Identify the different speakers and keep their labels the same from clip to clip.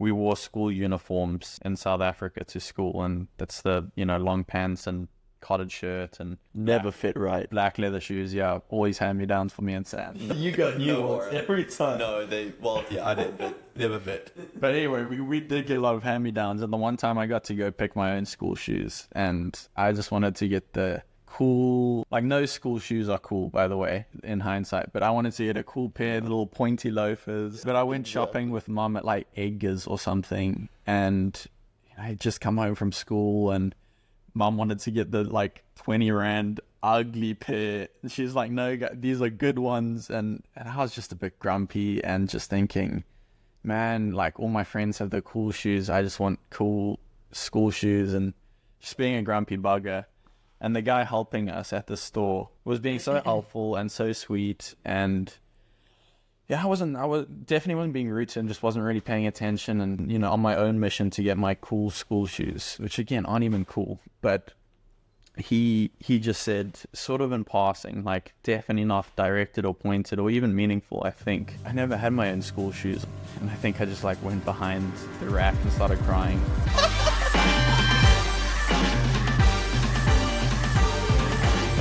Speaker 1: we wore school uniforms in South Africa to school, and that's the, long pants and collared shirt and
Speaker 2: Never fit right.
Speaker 1: black leather shoes. Yeah, always hand-me-downs for me and Sam.
Speaker 2: You got new ones every time.
Speaker 3: No, I did, but never fit.
Speaker 1: But anyway, we did get a lot of hand-me-downs, and the one time I got to go pick my own school shoes, and I just wanted to get the cool, like, no school shoes are cool, by the way, in hindsight, but I wanted to get a cool pair of little pointy loafers. But I went shopping with Mum at like Edgar's or something, and I had just come home from school, and Mum wanted to get the like 20 rand ugly pair. She's like, no, these are good ones. And I was just a bit grumpy and just thinking, man, like, all my friends have the cool shoes. I just want cool school shoes, and just being a grumpy bugger. And the guy helping us at the store was being so helpful and so sweet. And yeah, I definitely wasn't being rude to him, just wasn't really paying attention, and, on my own mission to get my cool school shoes, which again aren't even cool. But he just said, sort of in passing, like, definitely not directed or pointed or even meaningful, I think. I never had my own school shoes, and I think I just like went behind the rack and started crying.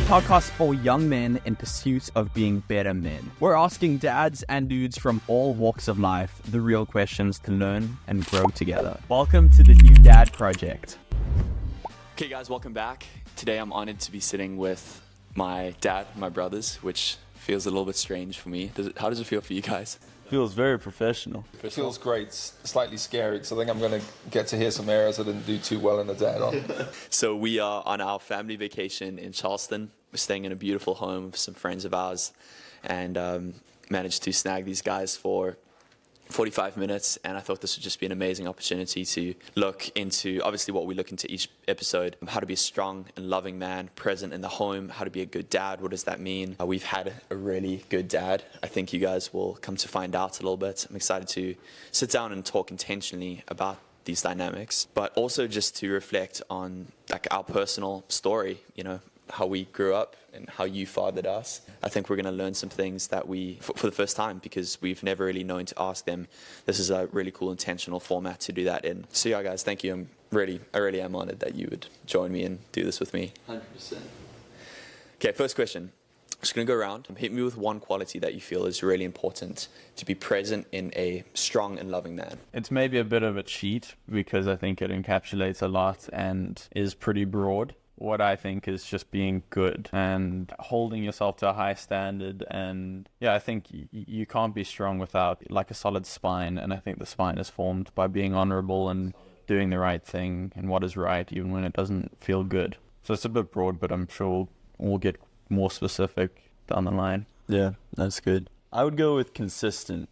Speaker 4: Podcast for young men in pursuit of being better men. We're asking dads and dudes from all walks of life the real questions to learn and grow together. Welcome to the New Dad Project.
Speaker 3: Okay, guys, welcome back. Today I'm honored to be sitting with my dad, my brothers, which feels a little bit strange for me. How does it feel for you guys?
Speaker 2: Feels very professional.
Speaker 5: It feels great, slightly scary, because I think I'm going to get to hear some areas I didn't do too well in the dad on.
Speaker 3: So we are on our family vacation in Charleston. We're staying in a beautiful home with some friends of ours, and managed to snag these guys for 45 minutes, and I thought this would just be an amazing opportunity to look into, obviously, what we look into each episode: how to be a strong and loving man present in the home, how to be a good dad, what does that mean? We've had a really good dad. I think you guys will come to find out a little bit. I'm excited to sit down and talk intentionally about these dynamics, but also just to reflect on, like, our personal story, how we grew up and how you fathered us. I think we're going to learn some things that for the first time, because we've never really known to ask them. This is a really cool, intentional format to do that in. So yeah, guys, thank you. I really am honored that you would join me and do this with me.
Speaker 2: 100%.
Speaker 3: Okay, first question. I'm just going to go around. Hit me with one quality that you feel is really important to be present in a strong and loving man.
Speaker 1: It's maybe a bit of a cheat, because I think it encapsulates a lot and is pretty broad. What I think is just being good and holding yourself to a high standard. And yeah, I think you can't be strong without like a solid spine. And I think the spine is formed by being honorable and doing the right thing and what is right, even when it doesn't feel good. So it's a bit broad, but I'm sure we'll get more specific down the line.
Speaker 2: Yeah, that's good. I would go with consistent.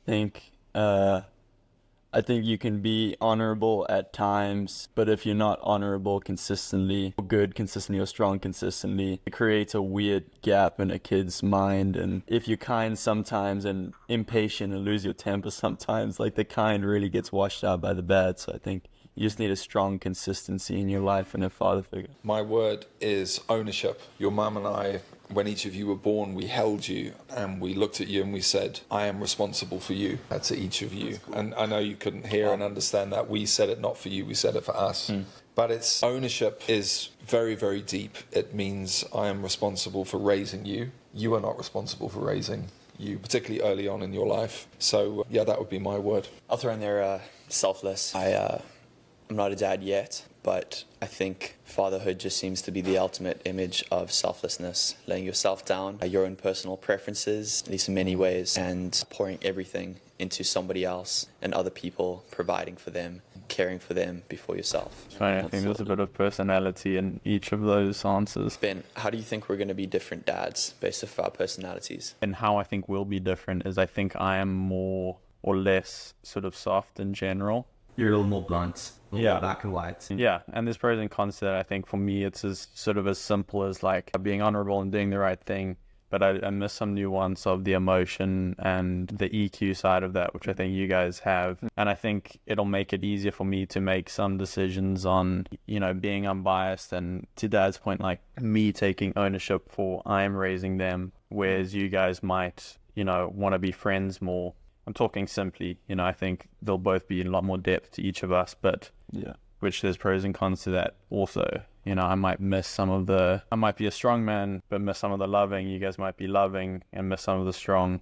Speaker 2: I think you can be honorable at times, but if you're not honorable consistently, good consistently or strong consistently, it creates a weird gap in a kid's mind. And if you're kind sometimes and impatient and lose your temper sometimes, like, the kind really gets washed out by the bad. So I think you just need a strong consistency in your life and a father figure.
Speaker 5: My word is ownership. Your mum and I, when each of you were born, we held you and we looked at you and we said, I am responsible for you. That's to each of you. Cool. And I know you couldn't hear and understand that. We said it not for you, we said it for us. But its ownership is very, very deep. It means I am responsible for raising you. You are not responsible for raising you, particularly early on in your life. So yeah, that would be my word.
Speaker 3: I'll throw in there selfless. I'm not a dad yet, but I think fatherhood just seems to be the ultimate image of selflessness, laying yourself down, your own personal preferences, at least in many ways, and pouring everything into somebody else and other people, providing for them, caring for them before yourself.
Speaker 1: Right, I think there's a bit of personality in each of those answers.
Speaker 3: Ben, how do you think we're going to be different dads based off our personalities?
Speaker 1: And how I think we'll be different is, I think I am more or less sort of soft in general.
Speaker 4: You're a little more blunt.
Speaker 1: Yeah.
Speaker 4: Black and white.
Speaker 1: Yeah, and there's pros and cons to that. I think for me it's as simple as like being honorable and doing the right thing, but I miss some nuance of the emotion and the EQ side of that, which I think you guys have. And I think it'll make it easier for me to make some decisions on, being unbiased, and to Dad's point, like me taking ownership for I am raising them, whereas you guys might, want to be friends more I'm talking simply, I think there'll both be a lot more depth to each of us, but
Speaker 2: Yeah.
Speaker 1: which there's pros and cons to that also. I might I might be a strong man, but miss some of the loving. You guys might be loving and miss some of the strong,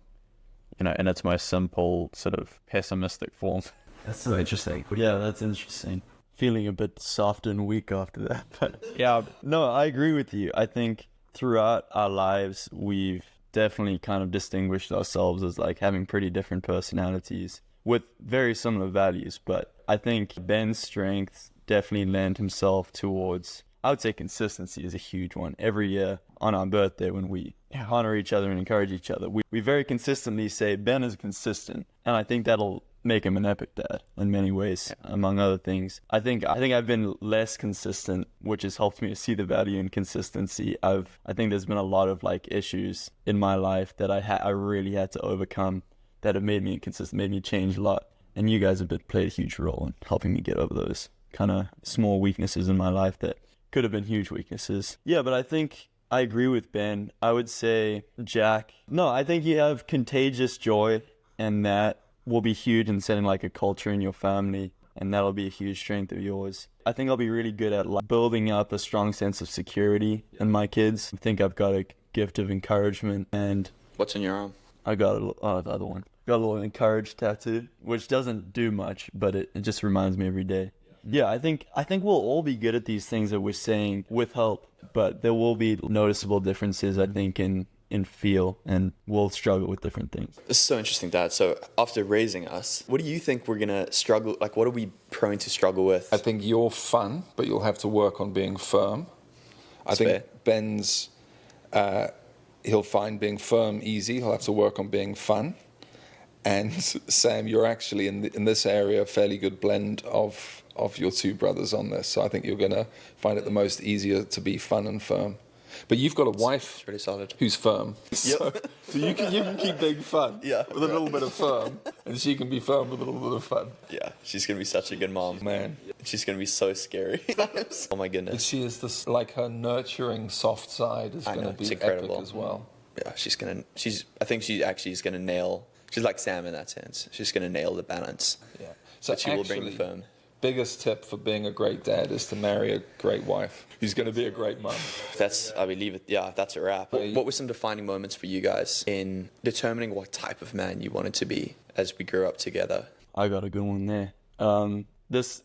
Speaker 1: in its most simple sort of pessimistic form.
Speaker 2: That's so interesting. Yeah, that's interesting. Feeling a bit soft and weak after that. But
Speaker 1: Yeah,
Speaker 2: no, I agree with you. I think throughout our lives, we've definitely kind of distinguished ourselves as like having pretty different personalities with very similar values. But I think Ben's strengths definitely lend himself towards, I would say consistency is a huge one. Every year on our birthday, when we honor each other and encourage each other, we very consistently say Ben is consistent. And I think that'll make him an epic dad in many ways, among other things. I think I've been less consistent, which has helped me to see the value in consistency. I think there's been a lot of like issues in my life that I really had to overcome that have made me inconsistent, made me change a lot. And you guys have played a huge role in helping me get over those kind of small weaknesses in my life that could have been huge weaknesses. Yeah, but I think I agree with Ben. I would say Jack. No, I think you have contagious joy, and that will be huge in setting like a culture in your family, and that'll be a huge strength of yours. I think I'll be really good at like building up a strong sense of security in my kids. I think I've got a gift of encouragement, and
Speaker 3: What's on your arm?
Speaker 2: I got the other one. Got a little encourage tattoo, which doesn't do much, but it just reminds me every day. Yeah, I think we'll all be good at these things that we're saying with help, but there will be noticeable differences, I think, in feel, and we'll struggle with different things.
Speaker 3: This is so interesting, Dad. So after raising us, what do you think we're gonna struggle? Like, what are we prone to struggle with?
Speaker 5: I think you're fun, but you'll have to work on being firm. I think
Speaker 3: fair.
Speaker 5: Ben's, he'll find being firm easy. He'll have to work on being fun. And Sam, you're actually in this area a fairly good blend of your two brothers on this. So I think you're going to find it the most easier to be fun and firm. But you've got a wife
Speaker 3: It's really solid.
Speaker 5: who's firm. So you can keep being fun
Speaker 3: Yeah.
Speaker 5: with a little bit of firm, and she can be firm with a little bit of fun.
Speaker 3: Yeah, she's gonna be such a good mom.
Speaker 5: Man.
Speaker 3: She's gonna be so scary. Oh my
Speaker 5: But
Speaker 3: goodness.
Speaker 5: she is this, like her nurturing soft side is
Speaker 3: I
Speaker 5: going
Speaker 3: know,
Speaker 5: to be
Speaker 3: it's
Speaker 5: epic
Speaker 3: incredible.
Speaker 5: as well.
Speaker 3: Yeah, I think she actually is gonna nail. She's like Sam in that sense. She's gonna nail the balance.
Speaker 5: Yeah. So
Speaker 3: But she will bring the
Speaker 5: actually,
Speaker 3: firm.
Speaker 5: biggest tip for being a great dad is to marry a great wife who's going to be a great mum.
Speaker 3: I believe it. Yeah, that's a wrap. What were some defining moments for you guys in determining what type of man you wanted to be as we grew up together?
Speaker 2: I got a good one there. This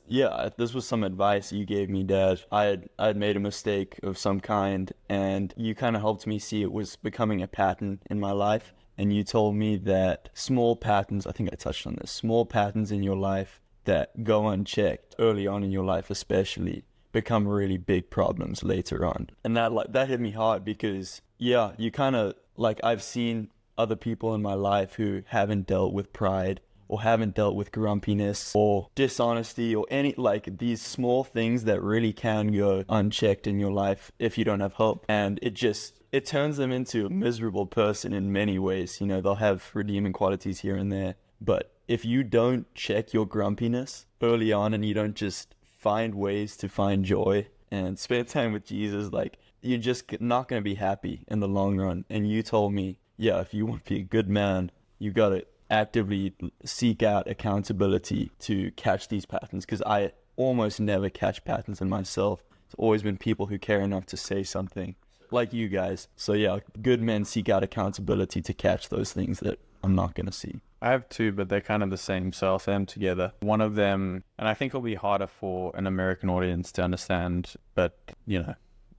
Speaker 2: was some advice you gave me, Dad. I had made a mistake of some kind, and you kind of helped me see it was becoming a pattern in my life. And you told me that small patterns, I think I touched on this, small patterns in your life that go unchecked early on in your life especially become really big problems later on. And that hit me hard because, yeah, you kind of, like, I've seen other people in my life who haven't dealt with pride or haven't dealt with grumpiness or dishonesty or any, like, these small things that really can go unchecked in your life if you don't have help. And it turns them into a miserable person in many ways. They'll have redeeming qualities here and there, but if you don't check your grumpiness early on and you don't just find ways to find joy and spend time with Jesus, like, you're just not going to be happy in the long run. And you told me, yeah, if you want to be a good man, you got to actively seek out accountability to catch these patterns, because I almost never catch patterns in myself. It's always been people who care enough to say something, like you guys. So yeah, good men seek out accountability to catch those things that I'm not going to see.
Speaker 1: I have two, but they're kind of the same, so I'll say them together. One of them, and I think it'll be harder for an American audience to understand, but,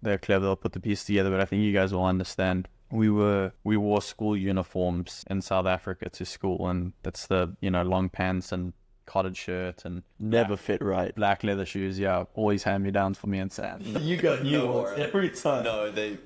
Speaker 1: they're clever, they'll put the piece together, but I think you guys will understand. We wore school uniforms in South Africa to school, and that's the, long pants and collared shirt and
Speaker 2: Never fit right.
Speaker 1: black leather shoes. Yeah, always hand-me-downs for me and Sam.
Speaker 2: You got new ones every time.
Speaker 3: No, I did,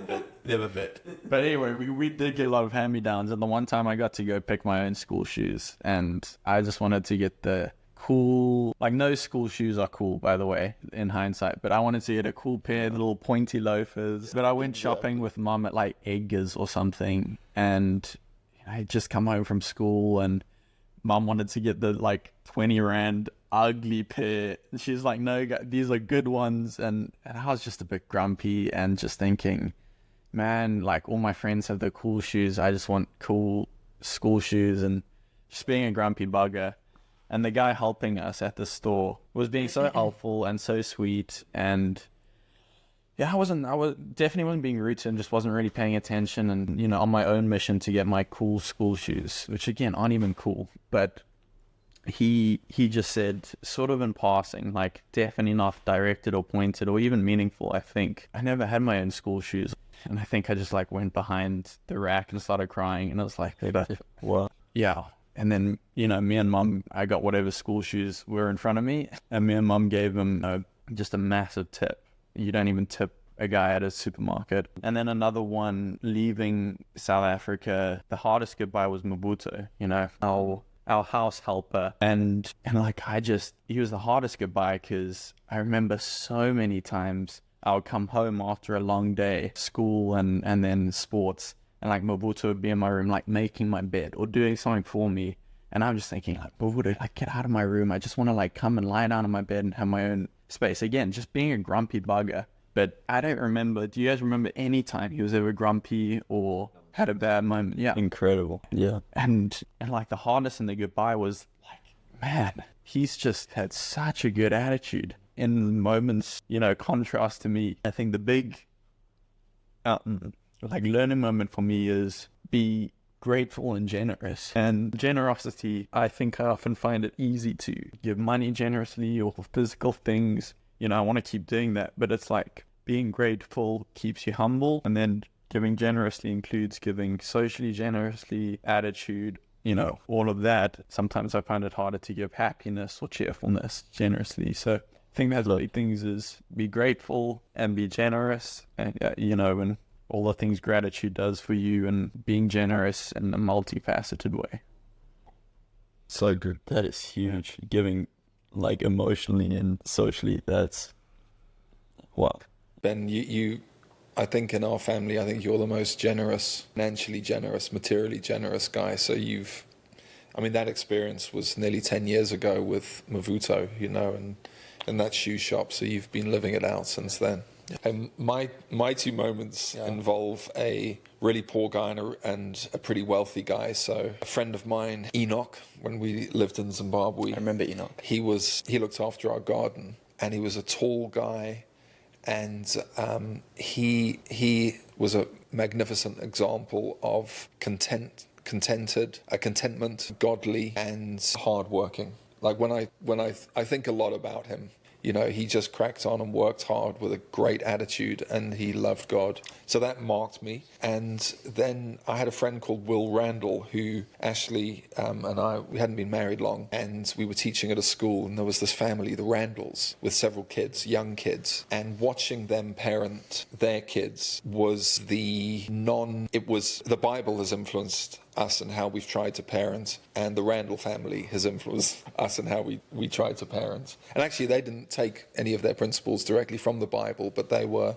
Speaker 3: but never fit.
Speaker 1: But anyway, we did get a lot of hand-me-downs, and the one time I got to go pick my own school shoes, and I just wanted to get the cool, like, no school shoes are cool, by the way, in hindsight, but I wanted to get a cool pair of little pointy loafers. But I went shopping with Mum at like Eggers or something, and I had just come home from school, and Mum wanted to get the like 20 rand ugly pair. She's like, no, these are good ones. And I was just a bit grumpy and just thinking, man, like, all my friends have the cool shoes. I just want cool school shoes. And just being a grumpy bugger. And the guy helping us at the store was being so helpful and so sweet. And yeah, I definitely wasn't being rude to him, just wasn't really paying attention. And, you know, on my own mission to get my cool school shoes, which again, aren't even cool. But he just said, sort of in passing, like definitely not directed or pointed or even meaningful, I think. I never had my own school shoes. And I think I just like went behind the rack and started crying. And it was like,
Speaker 2: Wow.
Speaker 1: yeah. And then, you know, me and mum, I got whatever school shoes were in front of me, and me and mum gave him just a massive tip. You don't even tip a guy at a supermarket. And then another one, leaving South Africa, the hardest goodbye was Mabuto, you know, our house helper. And like, he was the hardest goodbye because I remember so many times I would come home after a long day, school and then sports. And like Mabuto would be in my room, like making my bed or doing something for me. And I'm just thinking, like, Mabuto, like, get out of my room. I just want to like come and lie down in my bed and have my own space. Again, just being a grumpy bugger. But I don't remember. Do you guys remember any time he was ever grumpy or had a bad moment? Yeah.
Speaker 2: Incredible. Yeah.
Speaker 1: And like the hardest in the goodbye was like, man, he's just had such a good attitude in moments, you know, contrast to me. I think the big like learning moment for me is be grateful and generous. And generosity, I think I often find it easy to give money generously or physical things. You know, I want to keep doing that, but it's like being grateful keeps you humble, and then giving generously includes giving socially generously, attitude, you know, all of that. Sometimes I find it harder to give happiness or cheerfulness generously. So I think that's the big things is be grateful and be generous, and you know, and all the things gratitude does for you, and being generous in a multifaceted way.
Speaker 2: So good. That is huge. Giving like emotionally and socially, that's wow.
Speaker 5: Ben, you I think in our family, I think you're the most generous, financially generous, materially generous guy. So that experience was nearly 10 years ago with Mavuto, you know, and in that shoe shop. So you've been living it out since then. And my two moments involve a really poor guy and a pretty wealthy guy. So a friend of mine, Enoch, when we lived in Zimbabwe,
Speaker 3: I remember Enoch.
Speaker 5: he looked after our garden, and he was a tall guy, and he was a magnificent example of contentment, godly, and hardworking. Like when I think a lot about him. You know, he just cracked on and worked hard with a great attitude, and he loved God. So that marked me. And then I had a friend called Will Randall, who Ashley and I, we hadn't been married long, and we were teaching at a school, and there was this family, the Randalls, with several kids, young kids. And watching them parent their kids was the Bible has influenced us and how we've tried to parent, and the Randall family has influenced us and how we tried to parent. And actually they didn't take any of their principles directly from the Bible, but they were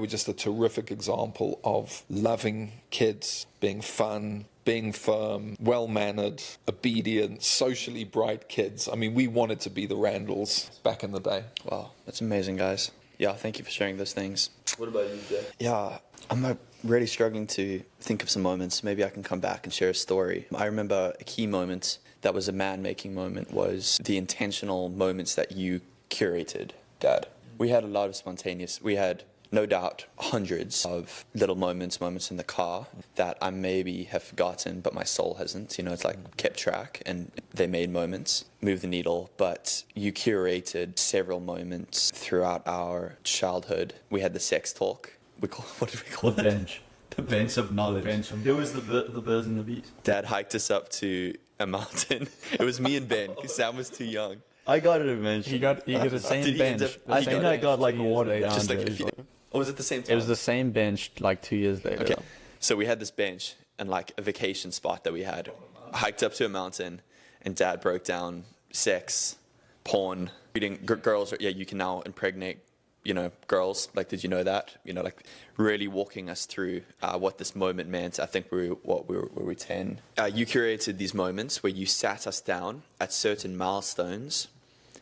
Speaker 5: just a terrific example of loving kids, being fun, being firm, well-mannered, obedient, socially bright kids. I mean, we wanted to be the Randalls back in the day.
Speaker 3: Wow, that's amazing, guys. Yeah, thank you for sharing those things.
Speaker 2: What about you, Jay?
Speaker 3: Yeah, I'm really struggling to think of some moments. Maybe I can come back and share a story. I remember a key moment that was a man-making moment was the intentional moments that you curated, Dad. We had a lot of spontaneous, we had no doubt hundreds of little moments in the car that I maybe have forgotten, but my soul hasn't. You know, it's like kept track, and they made moments, moved the needle. But you curated several moments throughout our childhood. We had the sex talk. What did we call
Speaker 2: The
Speaker 3: it?
Speaker 2: bench. The bench of knowledge. It was the birds and the bees.
Speaker 3: Dad hiked us up to a mountain. It was me and Ben, because Sam was too young.
Speaker 2: I got it eventually.
Speaker 1: You got the same
Speaker 3: Did he end
Speaker 1: bench.
Speaker 3: up-
Speaker 2: I think I got like water down
Speaker 3: Just like
Speaker 2: there.
Speaker 3: or was it the same time?
Speaker 1: It was the same bench like 2 years later.
Speaker 3: Okay, so we had this bench and like a vacation spot that we had. Hiked up to a mountain, and Dad broke down sex, porn, reading girls. Yeah, you can now impregnate, you know, girls. Like, did you know that? You know, like really walking us through what this moment meant. I think we were 10. You curated these moments where you sat us down at certain milestones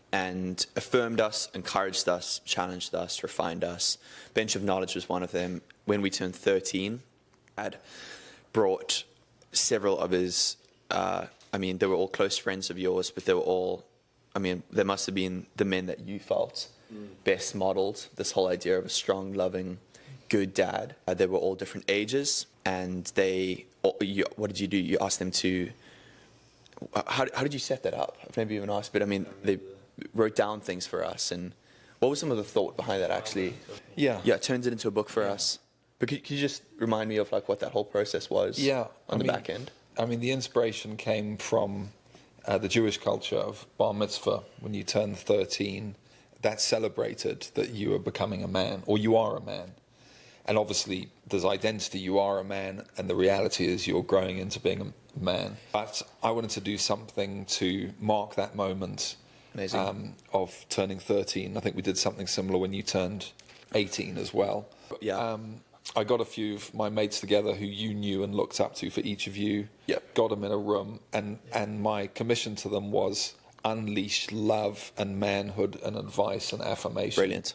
Speaker 3: and affirmed us, encouraged us, challenged us, refined us. Bench of Knowledge was one of them. When we turned 13, Dad brought several of his I mean, they were all close friends of yours, but they were all, I mean, they must have been the men that you felt best modeled this whole idea of a strong, loving, good dad. They were all different ages, and what did you do? You asked them to, how did you set that up? I've never even asked, but I mean, they wrote down things for us, and what was some of the thought behind that actually?
Speaker 5: Yeah.
Speaker 3: Yeah, it turns it into a book for us. But could you just remind me of like what that whole process was on the back end?
Speaker 5: I mean, the inspiration came from the Jewish culture of bar mitzvah. When you turn 13, that's celebrated that you are becoming a man, or you are a man. And obviously, there's identity, you are a man, and the reality is you're growing into being a man. But I wanted to do something to mark that moment of turning 13. I think we did something similar when you turned 18 as well.
Speaker 3: Yeah.
Speaker 5: I got a few of my mates together who you knew and looked up to for each of you.
Speaker 3: Yep.
Speaker 5: Got them in a room, and my commission to them was unleash love and manhood and advice and affirmation.
Speaker 3: Brilliant.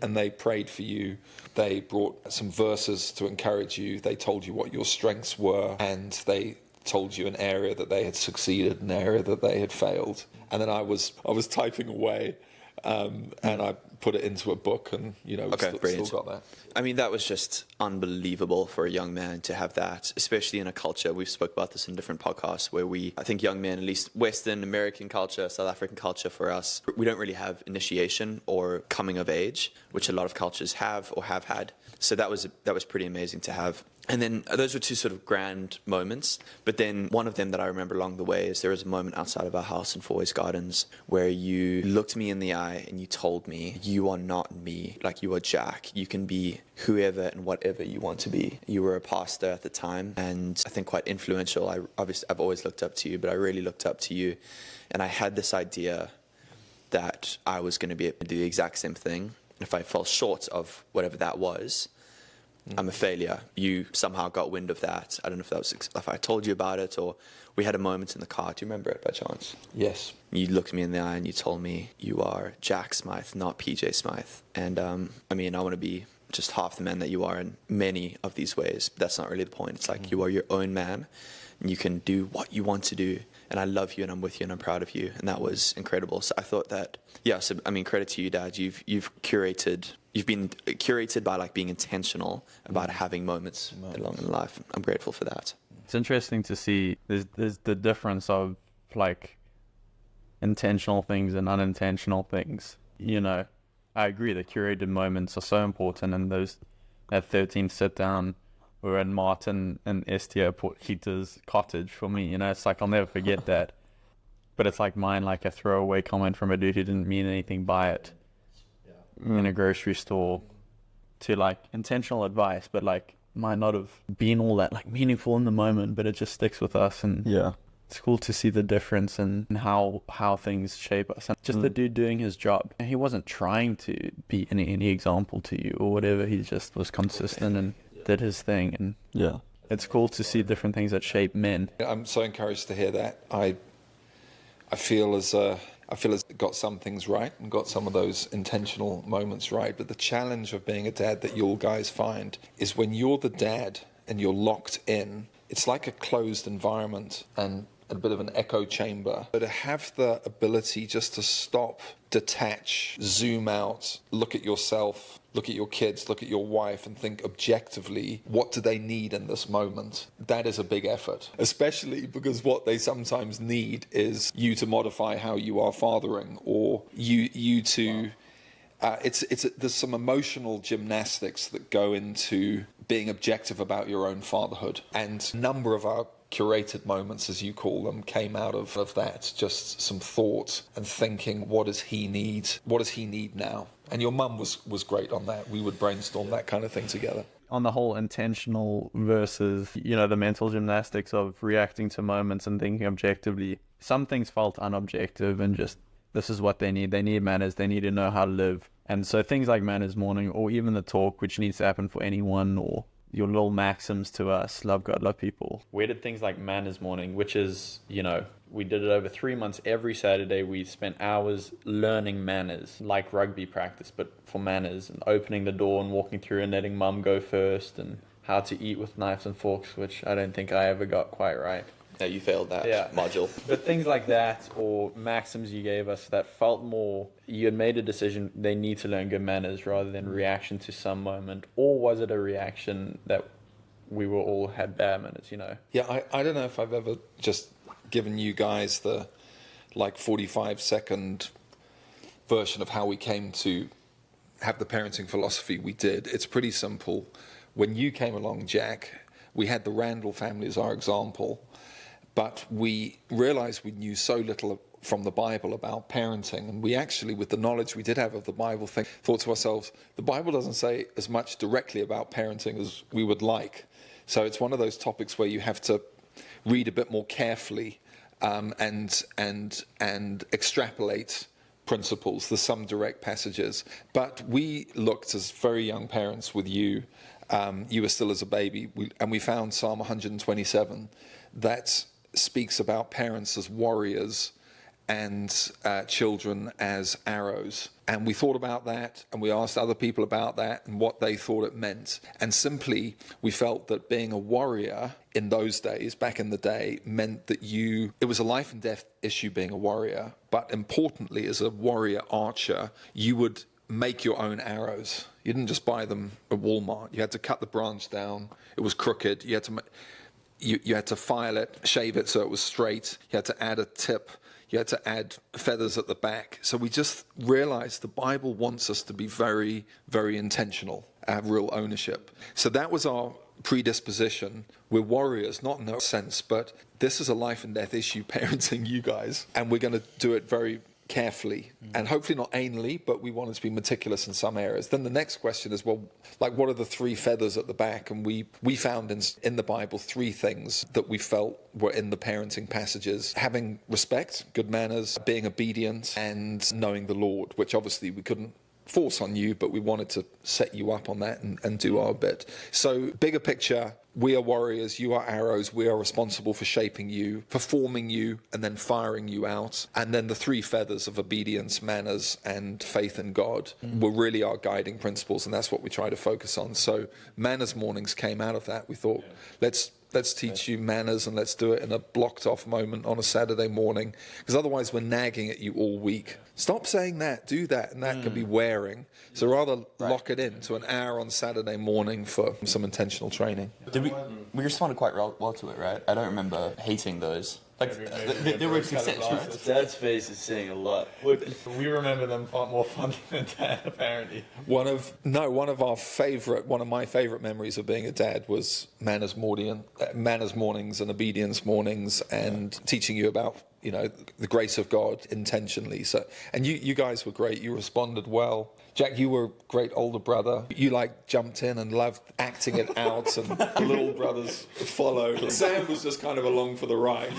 Speaker 5: And they prayed for you. They brought some verses to encourage you. They told you what your strengths were, and they told you an area that they had succeeded, an area that they had failed. And then I was typing away, and I put it into a book, and still got that.
Speaker 3: I mean, that was just unbelievable for a young man to have that, especially in a culture. We've spoke about this in different podcasts where I think young men, at least Western American culture, South African culture for us, we don't really have initiation or coming of age, which a lot of cultures have or have had. So that was pretty amazing to have. And then those were two sort of grand moments. But then one of them that I remember along the way is there was a moment outside of our house in Foy's Gardens where you looked me in the eye and you told me, you are not me, like you are Jack. You can be whoever and whatever you want to be. You were a pastor at the time, and I think quite influential. I've always looked up to you, but I really looked up to you. And I had this idea that I was going to be able to do the exact same thing. If I fell short of whatever that was, I'm a failure. You somehow got wind of that. I don't know if I told you about it, or we had a moment in the car. Do you remember it by chance?
Speaker 5: Yes.
Speaker 3: You looked me in the eye and you told me you are Jack Smythe, not PJ Smythe. And I mean, I want to be just half the man that you are in many of these ways. But that's not really the point. It's like you are your own man, and you can do what you want to do. And I love you, and I'm with you, and I'm proud of you. And that was incredible. So I thought that, so I mean, credit to you, Dad. You've been curated by like being intentional about having moments along in life. I'm grateful for that.
Speaker 1: It's interesting to see there's the difference of like intentional things and unintentional things. I agree that curated moments are so important, and that 13th sit down, we were at Martin and Estia Portita's cottage for me. It's like I'll never forget that. But it's like mine, like a throwaway comment from a dude who didn't mean anything by it in a grocery store, to like intentional advice, but like might not have been all that like meaningful in the moment, but it just sticks with us. And it's cool to see the difference and how things shape us. And just the dude doing his job. And he wasn't trying to be any example to you or whatever. He just was consistent and did his thing. And it's cool to see different things that shape men.
Speaker 5: I'm so encouraged to hear that. I feel as got some things right and got some of those intentional moments right. But the challenge of being a dad that you'll guys find is when you're the dad and you're locked in, it's like a closed environment and a bit of an echo chamber. But to have the ability just to stop, detach, zoom out, look at yourself, look at your kids, look at your wife, and think objectively, what do they need in this moment? That is a big effort, especially because what they sometimes need is you to modify how you are fathering, or you to... there's some emotional gymnastics that go into being objective about your own fatherhood. And a number of our curated moments, as you call them, came out of that. Just some thought and thinking, what does he need? What does he need now? And your mum was great on that. We would brainstorm that kind of thing together.
Speaker 1: On the whole intentional versus, the mental gymnastics of reacting to moments and thinking objectively, some things felt unobjective and just, this is what they need. They need manners. They need to know how to live. And so things like manners morning, or even the talk, which needs to happen for anyone, or your little maxims to us, love God, love people. We did things like manners morning, which is, we did it over 3 months. Every Saturday we spent hours learning manners, like rugby practice, but for manners, and opening the door and walking through and letting mum go first, and how to eat with knives and forks, which I don't think I ever got quite right.
Speaker 3: Yeah, you failed that module.
Speaker 1: But things like that, or maxims you gave us that felt more, you had made a decision, they need to learn good manners rather than reaction to some moment, or was it a reaction that we were all had bad manners, you know?
Speaker 5: Yeah, I don't know if I've ever just given you guys the 45-second version of how we came to have the parenting philosophy we did. It's pretty simple. When you came along, Jack, we had the Randall family as our example, but we realized we knew so little from the Bible about parenting, and we actually, with the knowledge we did have of the Bible, thought to ourselves, the Bible doesn't say as much directly about parenting as we would like. So it's one of those topics where you have to read a bit more carefully and extrapolate principles. There's some direct passages, but we looked as very young parents with you. You were still as a baby, and we found Psalm 127 that speaks about parents as warriors and children as arrows. And we thought about that, and we asked other people about that and what they thought it meant. And simply, we felt that being a warrior in those days, back in the day, meant that it was a life and death issue being a warrior. But importantly, as a warrior archer, you would make your own arrows. You didn't just buy them at Walmart. You had to cut the branch down. It was crooked. You had to file it, shave it so it was straight. You had to add a tip. You had to add feathers at the back. So we just realized the Bible wants us to be very, very intentional, have real ownership. So that was our predisposition. We're warriors, not in that sense, but this is a life and death issue, parenting you guys. And we're going to do it very carefully and hopefully not anally, but we wanted to be meticulous in some areas. Then the next question is, well, what are the three feathers at the back? And we found in the Bible three things that we felt were in the parenting passages: having respect, good manners, being obedient, and knowing the Lord, which obviously we couldn't force on you, but we wanted to set you up on that and do our bit. So bigger picture, we are warriors, you are arrows, we are responsible for shaping you, for forming you, and then firing you out. And then the three feathers of obedience, manners, and faith in God were really our guiding principles, and that's what we try to focus on. So manners mornings came out of that. We thought, let's teach you manners, and let's do it in a blocked off moment on a Saturday morning, because otherwise we're nagging at you all week. Stop saying that, do that, and that can be wearing. So rather lock it in to an hour on Saturday morning for some intentional training.
Speaker 3: We responded quite well to it, right? I don't remember hating those. They were a success, right?
Speaker 2: Dad's face is saying a lot.
Speaker 1: We remember them far more fun than Dad, apparently.
Speaker 5: One of my favorite memories of being a dad was manners mornings and obedience mornings, and teaching you about the grace of God intentionally. So, and you guys were great. You responded well. Jack, you were a great older brother. You jumped in and loved acting it out, and the little brothers followed. Sam was just kind of along for the ride,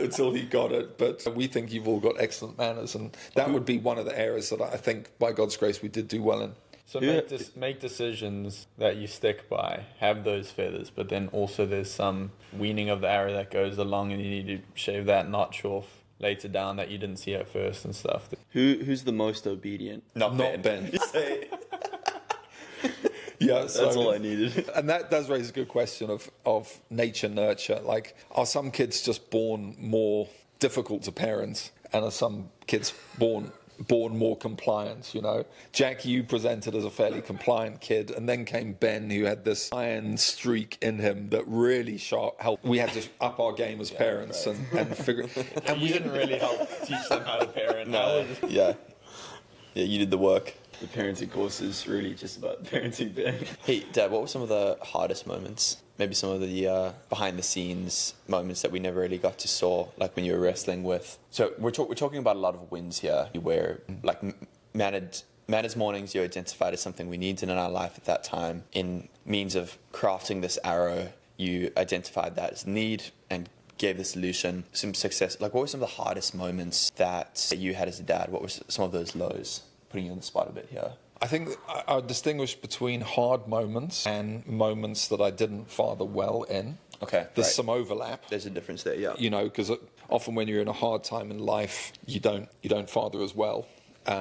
Speaker 5: until he got it. But we think you've all got excellent manners, and that would be one of the areas that I think, by God's grace, we did do well in.
Speaker 1: So make decisions that you stick by, have those feathers, but then also there's some weaning of the arrow that goes along, and you need to shave that notch off later down that you didn't see at first and stuff.
Speaker 2: Who's the most obedient?
Speaker 5: Not Ben. Yeah, that's
Speaker 2: all I needed.
Speaker 5: And that does raise a good question of nature nurture. Are some kids just born more difficult to parent, and are some kids born more compliant? Jack, you presented as a fairly compliant kid, and then came Ben, who had this iron streak in him that really helped. We had to up our game as parents and figure.
Speaker 1: And we didn't really help teach them how to parent.
Speaker 2: No, yeah, you did the work. The parenting course is really just about parenting Ben.
Speaker 3: Hey, Dad, what were some of the hardest moments? Maybe some of the behind-the-scenes moments that we never really got to saw, like when you were wrestling with. So we're talking about a lot of wins here, where manners mornings you identified as something we needed in our life at that time. In means of crafting this arrow, you identified that as need and gave the solution. Some success. What were some of the hardest moments that you had as a dad? What were some of those lows? Putting you on the spot a bit here.
Speaker 5: I think I would distinguish between hard moments and moments that I didn't father well in.
Speaker 3: Okay.
Speaker 5: There's some overlap.
Speaker 3: There's a difference there, yeah.
Speaker 5: Because often when you're in a hard time in life, you don't father as well.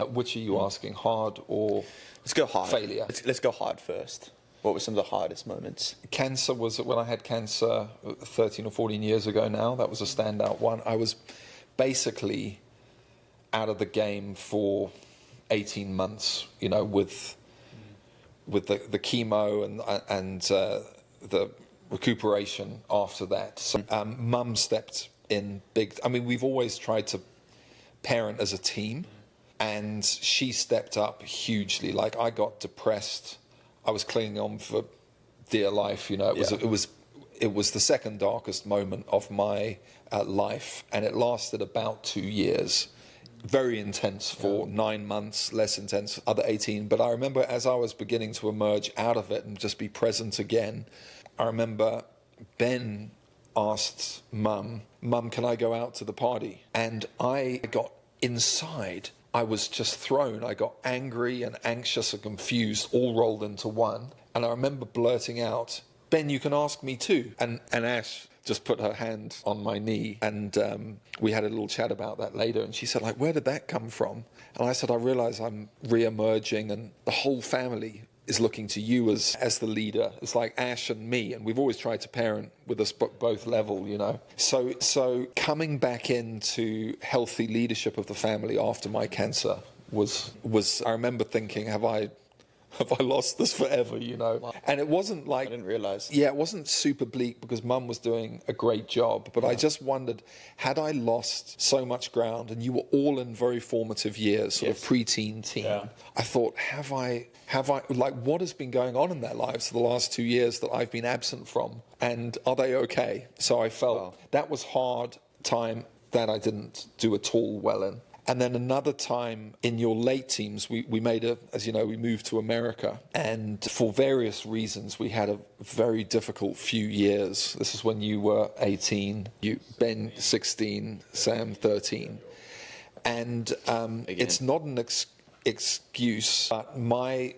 Speaker 5: Which are you asking, hard or
Speaker 3: let's go hard.
Speaker 5: Failure?
Speaker 3: Let's go hard first. What were some of the hardest moments?
Speaker 5: Cancer was when I had cancer 13 or 14 years ago now. That was a standout one. I was basically out of the game for 18 months, you know, with the chemo and the recuperation after that. So mum stepped in big. I mean, we've always tried to parent as a team, and she stepped up hugely. Like, I got depressed. I was clinging on for dear life, you know. It was the second darkest moment of my life, and it lasted about 2 years. Very intense for 9 months, less intense for other 18. But I remember as I was beginning to emerge out of it and just be present again, I remember Ben asked Mum, can I go out to the party? And I got inside. I was just thrown. I got angry and anxious and confused, all rolled into one. And I remember blurting out, Ben, you can ask me too. And Ash just put her hand on my knee, and we had a little chat about that later. And she said, like, where did that come from? And I said, I realize I'm re-emerging, and the whole family is looking to you as the leader. It's like Ash and me, and we've always tried to parent with us both level, you know. So coming back into healthy leadership of the family after my cancer was I remember thinking, have I lost this forever, you know? Wow. And it wasn't like...
Speaker 3: I didn't realize.
Speaker 5: Yeah, it wasn't super bleak because Mum was doing a great job. But I just wondered, had I lost so much ground, and you were all in very formative years, sort of preteen teen, I thought, have I, like, what has been going on in their lives for the last 2 years that I've been absent from? And are they okay? So I felt that was hard time that I didn't do at all well in. And then another time in your late teens, we made as you know, we moved to America. And for various reasons, we had a very difficult few years. This is when you were 18, Ben 16, Sam 13. And it's not an excuse, but my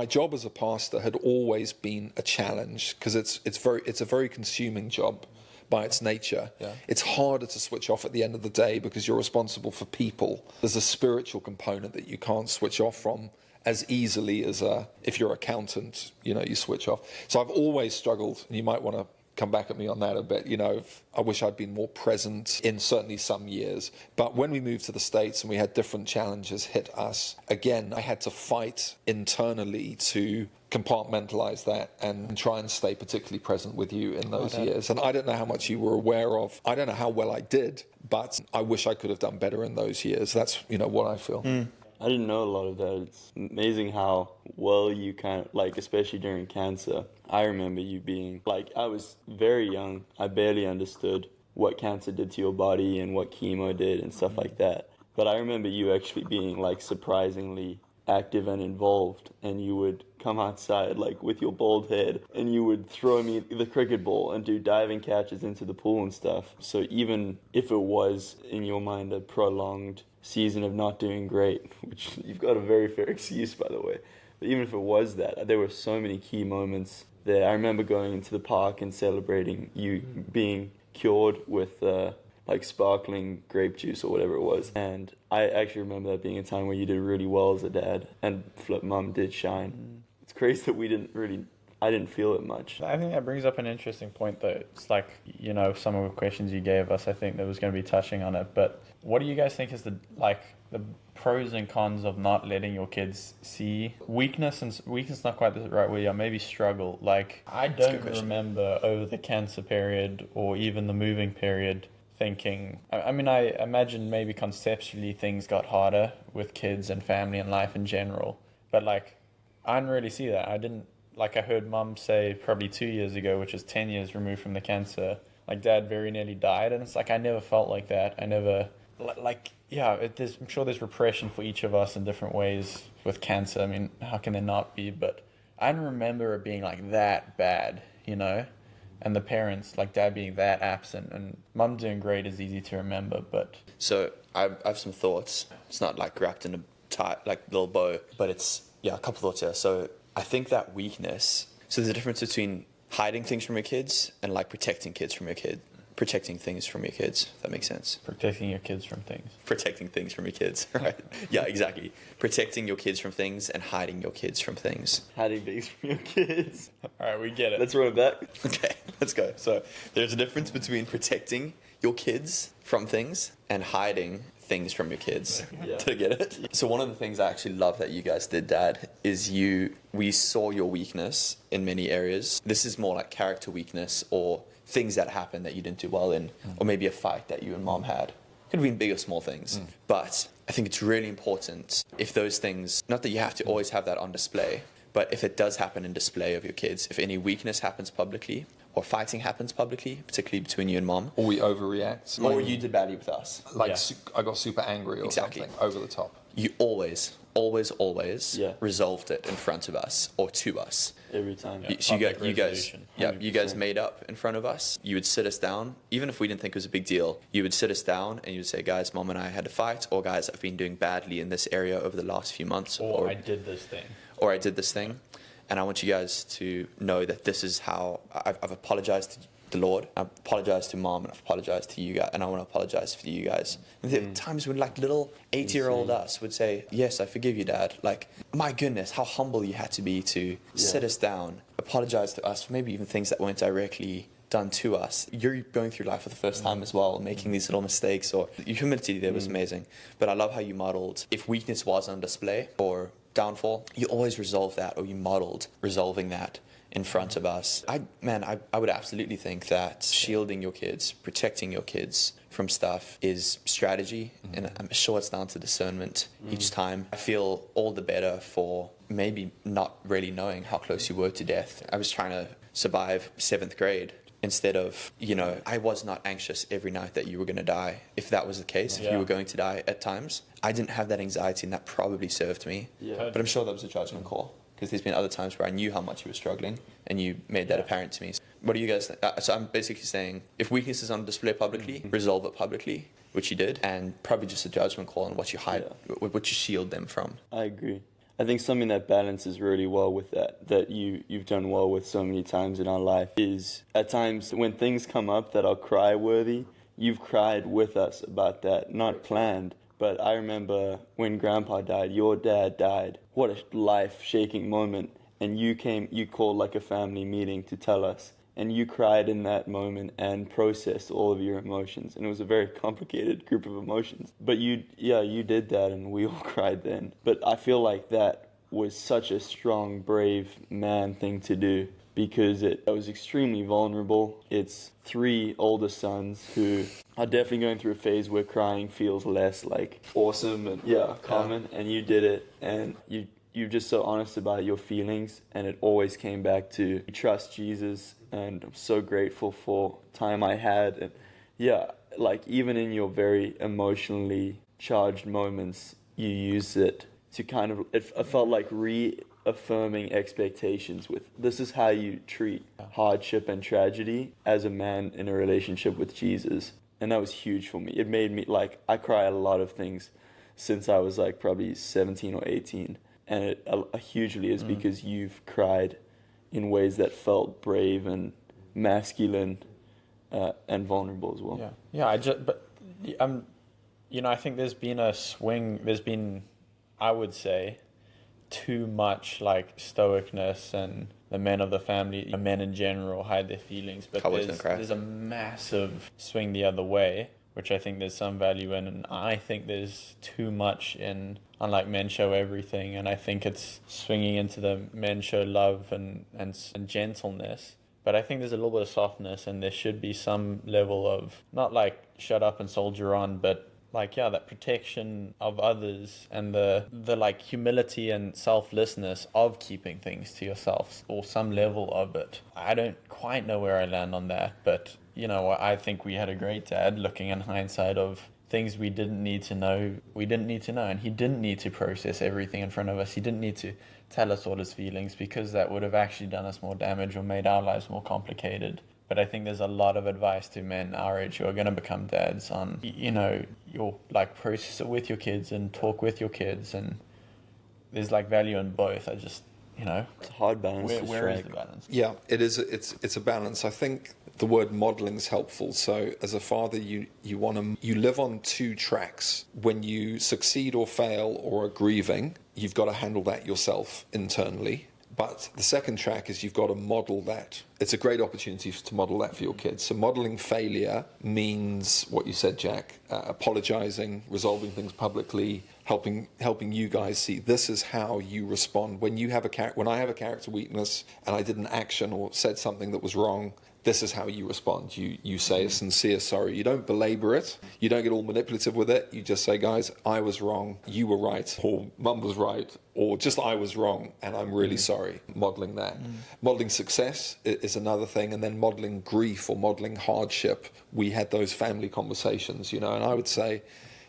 Speaker 5: job as a pastor had always been a challenge, because it's a very consuming job. By its nature. It's harder to switch off at the end of the day because you're responsible for people. There's a spiritual component that you can't switch off from as easily as if you're an accountant, you know, you switch off. So I've always struggled, and you might want to come back at me on that a bit, you know. I wish I'd been more present in certainly some years. But when we moved to the States and we had different challenges hit us, again, I had to fight internally to compartmentalize that and try and stay particularly present with you in those years. And I don't know how much you were aware of. I don't know how well I did, but I wish I could have done better in those years. That's, you know, what I feel.
Speaker 2: I didn't know a lot of that. It's amazing how well you kind of, like, especially during cancer, I remember you being, like, I was very young. I barely understood what cancer did to your body and what chemo did and stuff like that. But I remember you actually being, like, surprisingly active and involved, and you would come outside, like, with your bald head, and you would throw me the cricket ball and do diving catches into the pool and stuff. So even if it was, in your mind, a prolonged season of not doing great, which you've got a very fair excuse, by the way, but even if it was that, there were so many key moments there. I remember going into the park and celebrating you being cured with like sparkling grape juice or whatever it was. And I actually remember that being a time where you did really well as a dad, and Flip Mum did shine. It's crazy that I didn't feel it much.
Speaker 1: I think that brings up an interesting point, though. It's like, you know, some of the questions you gave us, I think that was going to be touching on it. But what do you guys think is the pros and cons of not letting your kids see weakness? And weakness, not quite the right way, or maybe struggle. Like, I don't remember over the cancer period or even the moving period thinking, I mean, I imagine maybe conceptually things got harder with kids and family and life in general. But, like, I didn't really see that. I heard Mum say probably 2 years ago, which is 10 years removed from the cancer, like, Dad very nearly died. And it's like, I never felt like that. I never, I'm sure there's repression for each of us in different ways with cancer. I mean, how can there not be? But I don't remember it being like that bad, you know? And the parents, like Dad being that absent, and Mum doing great is easy to remember, but...
Speaker 3: So I have some thoughts. It's not like wrapped in a tight, like, little bow, but it's, a couple thoughts here. So I think that weakness, so there's a difference between hiding things from your kids and, like, protecting kids from your kid, protecting things from your kids, if that makes sense.
Speaker 1: Protecting your kids from things.
Speaker 3: Protecting things from your kids, right? Yeah, exactly. Protecting your kids from things and hiding your kids from things.
Speaker 2: Hiding things from your kids.
Speaker 1: All right, we get it.
Speaker 2: Let's run it back.
Speaker 3: Okay, let's go. So there's a difference between protecting your kids from things and hiding things from your kids.
Speaker 2: Yeah.
Speaker 3: To get it? So one of the things I actually love that you guys did, Dad, is we saw your weakness in many areas. This is more like character weakness or things that happened that you didn't do well in, or maybe a fight that you and Mom had. Could have been big or small things. But I think it's really important if those things, not that you have to always have that on display, but if it does happen in display of your kids, if any weakness happens publicly, or fighting happens publicly, particularly between you and Mom,
Speaker 5: Or we overreact.
Speaker 3: or you did badly with us,
Speaker 5: Like
Speaker 1: Yeah.
Speaker 5: I got super angry or
Speaker 3: Exactly.
Speaker 5: something over the top.
Speaker 3: you always
Speaker 2: Yeah.
Speaker 3: resolved it in front of us or to us.
Speaker 2: Every time.
Speaker 3: So you
Speaker 1: Public
Speaker 3: guys,
Speaker 1: resolution,
Speaker 3: you guys
Speaker 2: 100%.
Speaker 3: made up in front of us. You would sit us down, even if we didn't think it was a big deal. You would sit us down and you would say, "Guys, Mom and I had a fight," or "Guys, I've been doing badly in this area over the last few months,"
Speaker 1: Or I did this thing.
Speaker 3: or I did this thing, and I want you guys to know that this is how I've apologized to the Lord. I apologized to Mom, and I've apologized to you guys, and I want to apologize for you guys. And there are times when like little 8-year-old us would say, "Yes, I forgive you, Dad." Like, my goodness, how humble you had to be to sit us down, apologize to us for maybe even things that weren't directly done to us. You're going through life for the first time as well, making these little mistakes, or your humility there was amazing. But I love how you modeled, if weakness was on display or downfall, you always resolved that, or you modeled resolving that in front of us. I would absolutely think that shielding your kids, protecting your kids from stuff is strategy, and I'm sure it's down to discernment each time. I feel all the better for maybe not really knowing how close you were to death. I was trying to survive 7th grade. Instead of, I was not anxious every night that you were going to die. If that was the case, if you were going to die at times, I didn't have that anxiety, and that probably served me.
Speaker 2: Yeah.
Speaker 3: But I'm sure that was a judgment call, because there's been other times where I knew how much you were struggling, and you made that apparent to me. What do you guys think? So I'm basically saying, if weakness is on display publicly, resolve it publicly, which you did, and probably just a judgment call on what you hide, what you shield them from.
Speaker 2: I agree. I think something that balances really well with that you've done well with so many times in our life, is at times when things come up that are cry-worthy, you've cried with us about that, not planned. But I remember when Grandpa died, your dad died. What a life-shaking moment. And you called like a family meeting to tell us. And you cried in that moment and processed all of your emotions. And it was a very complicated group of emotions. But you did that, and we all cried then. But I feel like that was such a strong, brave man thing to do, because it was extremely vulnerable. It's 3 older sons who are definitely going through a phase where crying feels less like awesome and common. And you did it, and you're just so honest about your feelings, and it always came back to trust Jesus. And I'm so grateful for time I had. And like even in your very emotionally charged moments, you used it to kind of, it felt like reaffirming expectations with, this is how you treat hardship and tragedy as a man in a relationship with Jesus. And that was huge for me. It made me, like, I cry at a lot of things since I was like probably 17 or 18. And it hugely is because you've cried in ways that felt brave and masculine and vulnerable as well.
Speaker 1: I think there's been a swing. There's been, I would say, too much like stoicness, and the men of the family, men in general, hide their feelings. But there's a massive swing the other way, which I think there's some value in, and I think there's too much in, unlike men show everything, and I think it's swinging into the men show love and gentleness. But I think there's a little bit of softness, and there should be some level of, not like shut up and soldier on, but like, that protection of others, and the like humility and selflessness of keeping things to yourself, or some level of it. I don't quite know where I land on that, but I think we had a great dad, looking in hindsight, of things we didn't need to know, and he didn't need to process everything in front of us. He didn't need to tell us all his feelings, because that would have actually done us more damage or made our lives more complicated. But I think there's a lot of advice to men our age who are going to become dads on, your like process it with your kids and talk with your kids, and there's like value in both. you know,
Speaker 2: It's a hard balance to
Speaker 1: where is
Speaker 2: strike.
Speaker 1: the balance?
Speaker 5: Yeah, it is. It's a balance. I think the word modeling is helpful. So as a father, you live on two tracks. When you succeed or fail or are grieving, you've got to handle that yourself internally. But the second track is you've got to model that. It's a great opportunity to model that for your kids. So modeling failure means what you said, Jack, apologizing, resolving things publicly, helping you guys see this is how you respond. When I have a character weakness and I did an action or said something that was wrong, this is how you respond. You say a sincere sorry. You don't belabor it. You don't get all manipulative with it. You just say, guys, I was wrong. You were right. Or mum was right. Or just I was wrong and I'm really sorry. Modeling that. Modeling success is another thing. And then modeling grief or modeling hardship. We had those family conversations, and I would say,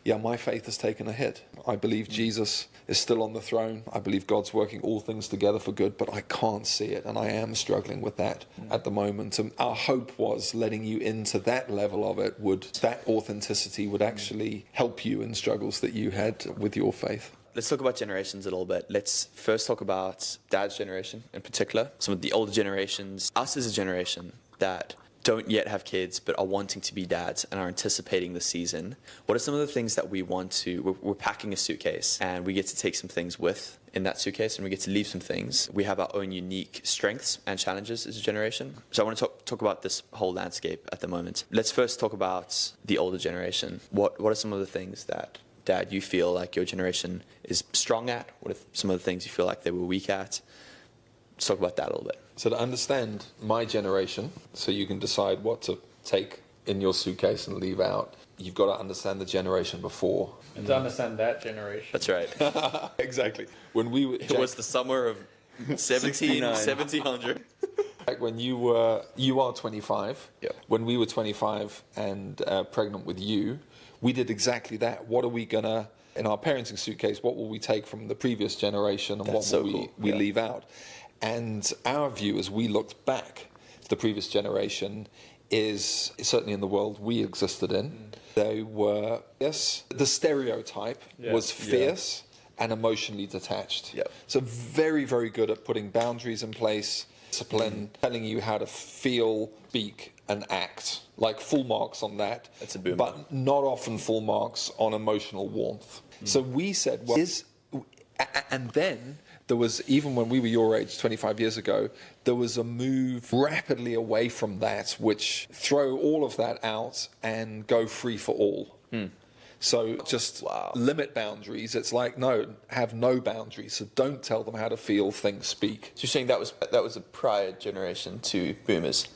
Speaker 5: yeah, my faith has taken a hit. I believe Jesus is still on the throne. I believe God's working all things together for good, but I can't see it, and I am struggling with that at the moment. And our hope was letting you into that level of it, that authenticity would actually help you in struggles that you had with your faith.
Speaker 3: Let's talk about generations a little bit. Let's first talk about Dad's generation in particular. Some of the older generations, us as a generation that don't yet have kids but are wanting to be dads and are anticipating the season. What are some of the things that we want to... We're packing a suitcase and we get to take some things with in that suitcase and we get to leave some things. We have our own unique strengths and challenges as a generation. So I want to talk about this whole landscape at the moment. Let's first talk about the older generation. What are some of the things that, Dad, you feel like your generation is strong at? What are some of the things you feel like they were weak at? Let's talk about that a little bit.
Speaker 5: So to understand my generation, so you can decide what to take in your suitcase and leave out, you've got to understand the generation before.
Speaker 1: And to understand that generation.
Speaker 3: That's right.
Speaker 5: Exactly. When we were,
Speaker 3: It was the summer of 1700.
Speaker 5: Like when you are 25.
Speaker 3: Yeah.
Speaker 5: When we were 25 and pregnant with you, we did exactly that. What are we gonna, in our parenting suitcase, what will we take from the previous generation and
Speaker 3: That's
Speaker 5: what will
Speaker 3: so cool.
Speaker 5: we
Speaker 3: Yeah.
Speaker 5: leave out? And our view as we looked back to the previous generation is certainly in the world we existed in. They were, yes, the stereotype was fierce and emotionally detached.
Speaker 3: Yep.
Speaker 5: So very, very good at putting boundaries in place, discipline, telling you how to feel, speak, and act. Like full marks on that.
Speaker 3: That's a boomer.
Speaker 5: But not often full marks on emotional warmth. So we said, well, and then there was, even when we were your age, 25 years ago, there was a move rapidly away from that, which throw all of that out and go free for all. So just limit boundaries. It's like, no, have no boundaries. So don't tell them how to feel, think, speak.
Speaker 3: So you're saying that was a prior generation to boomers?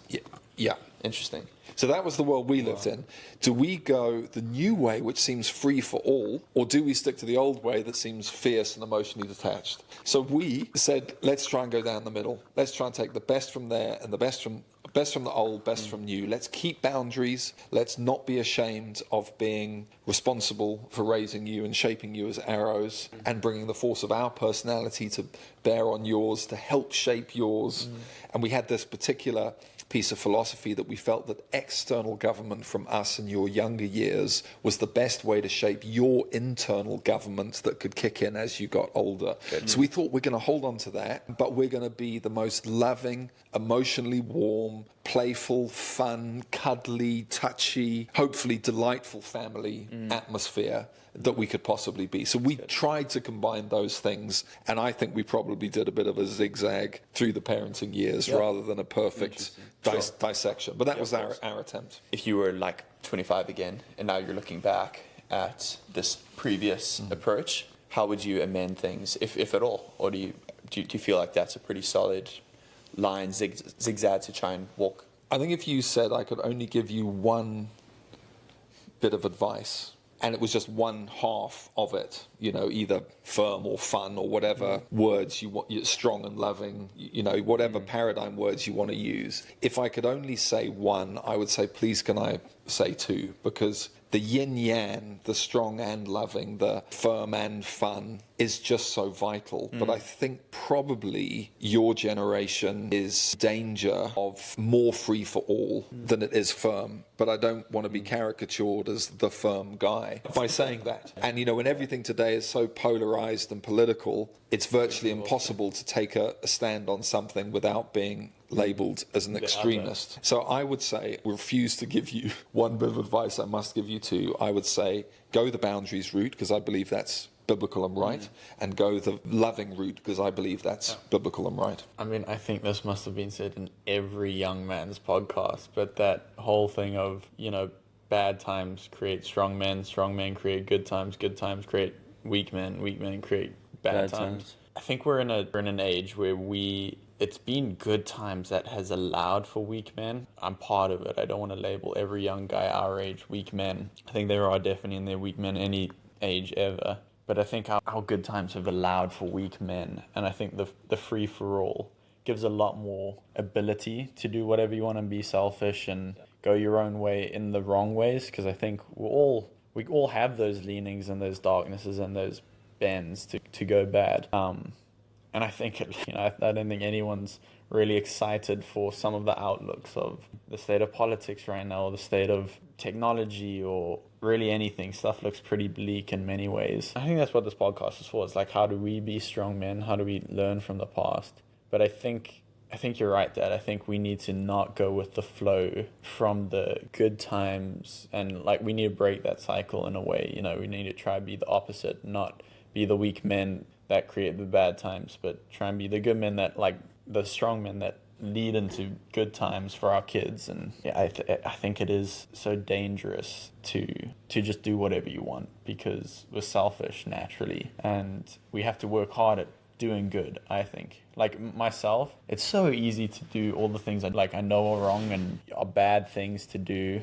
Speaker 5: Yeah.
Speaker 3: Interesting.
Speaker 5: So that was the world we lived in. Do we go the new way, which seems free for all, or do we stick to the old way that seems fierce and emotionally detached? So we said, let's try and go down the middle. Let's try and take the best from there and the best from the old, best from new. Let's keep boundaries. Let's not be ashamed of being responsible for raising you and shaping you as arrows and bringing the force of our personality to bear on yours to help shape yours. And we had this particular piece of philosophy that we felt that external government from us in your younger years was the best way to shape your internal government that could kick in as you got older. So we thought we're going to hold on to that, but we're going to be the most loving, emotionally warm, playful, fun, cuddly, touchy, hopefully delightful family atmosphere that we could possibly be. So we tried to combine those things, and I think we probably did a bit of a zigzag through the parenting years rather than a perfect dissection. But that was our attempt.
Speaker 3: If you were like 25 again, and now you're looking back at this previous approach, how would you amend things, if at all? Or do you feel like that's a pretty solid line, zigzag to try and walk?
Speaker 5: I think if you said I could only give you one bit of advice, and it was just one half of it, either firm or fun or whatever words you want, strong and loving, whatever paradigm words you want to use. If I could only say one, I would say, please can I say two? Because the yin yang, the strong and loving, the firm and fun is just so vital. But I think probably your generation is danger of more free for all than it is firm. But I don't want to be caricatured as the firm guy by saying that. And when everything today is so polarized and political, it's virtually impossible to take a stand on something without being labeled as an extremist. So I would say, refuse to give you one bit of advice, I must give you two. I would say, go the boundaries route, because I believe that's biblical and right, and go the loving route, because I believe that's biblical and right.
Speaker 2: I mean, I think this must have been said in every young man's podcast, but that whole thing of, bad times create strong men create good times create weak men create bad times. I think we're in an age where it's been good times that has allowed for weak men. I'm part of it. I don't want to label every young guy our age weak men. I think there are definitely in there weak men any age ever. But I think our good times have allowed for weak men. And I think the free-for-all gives a lot more ability to do whatever you want and be selfish and go your own way in the wrong ways. Because I think we all have those leanings and those darknesses and those bends to go bad. And I think, I don't think anyone's really excited for some of the outlooks of the state of politics right now, or the state of technology, or really anything. Stuff looks pretty bleak in many ways. I think that's what this podcast is for. It's like, how do we be strong men? How do we learn from the past? But I think you're right, Dad. I think we need to not go with the flow from the good times, and we need to break that cycle in a way. We need to try to be the opposite, not be the weak men that create the bad times, but try and be the good men that, the strong men that lead into good times for our kids. And I think it is so dangerous to just do whatever you want, because we're selfish naturally, and we have to work hard at doing good. I think, myself, it's so easy to do all the things I know are wrong and are bad things to do.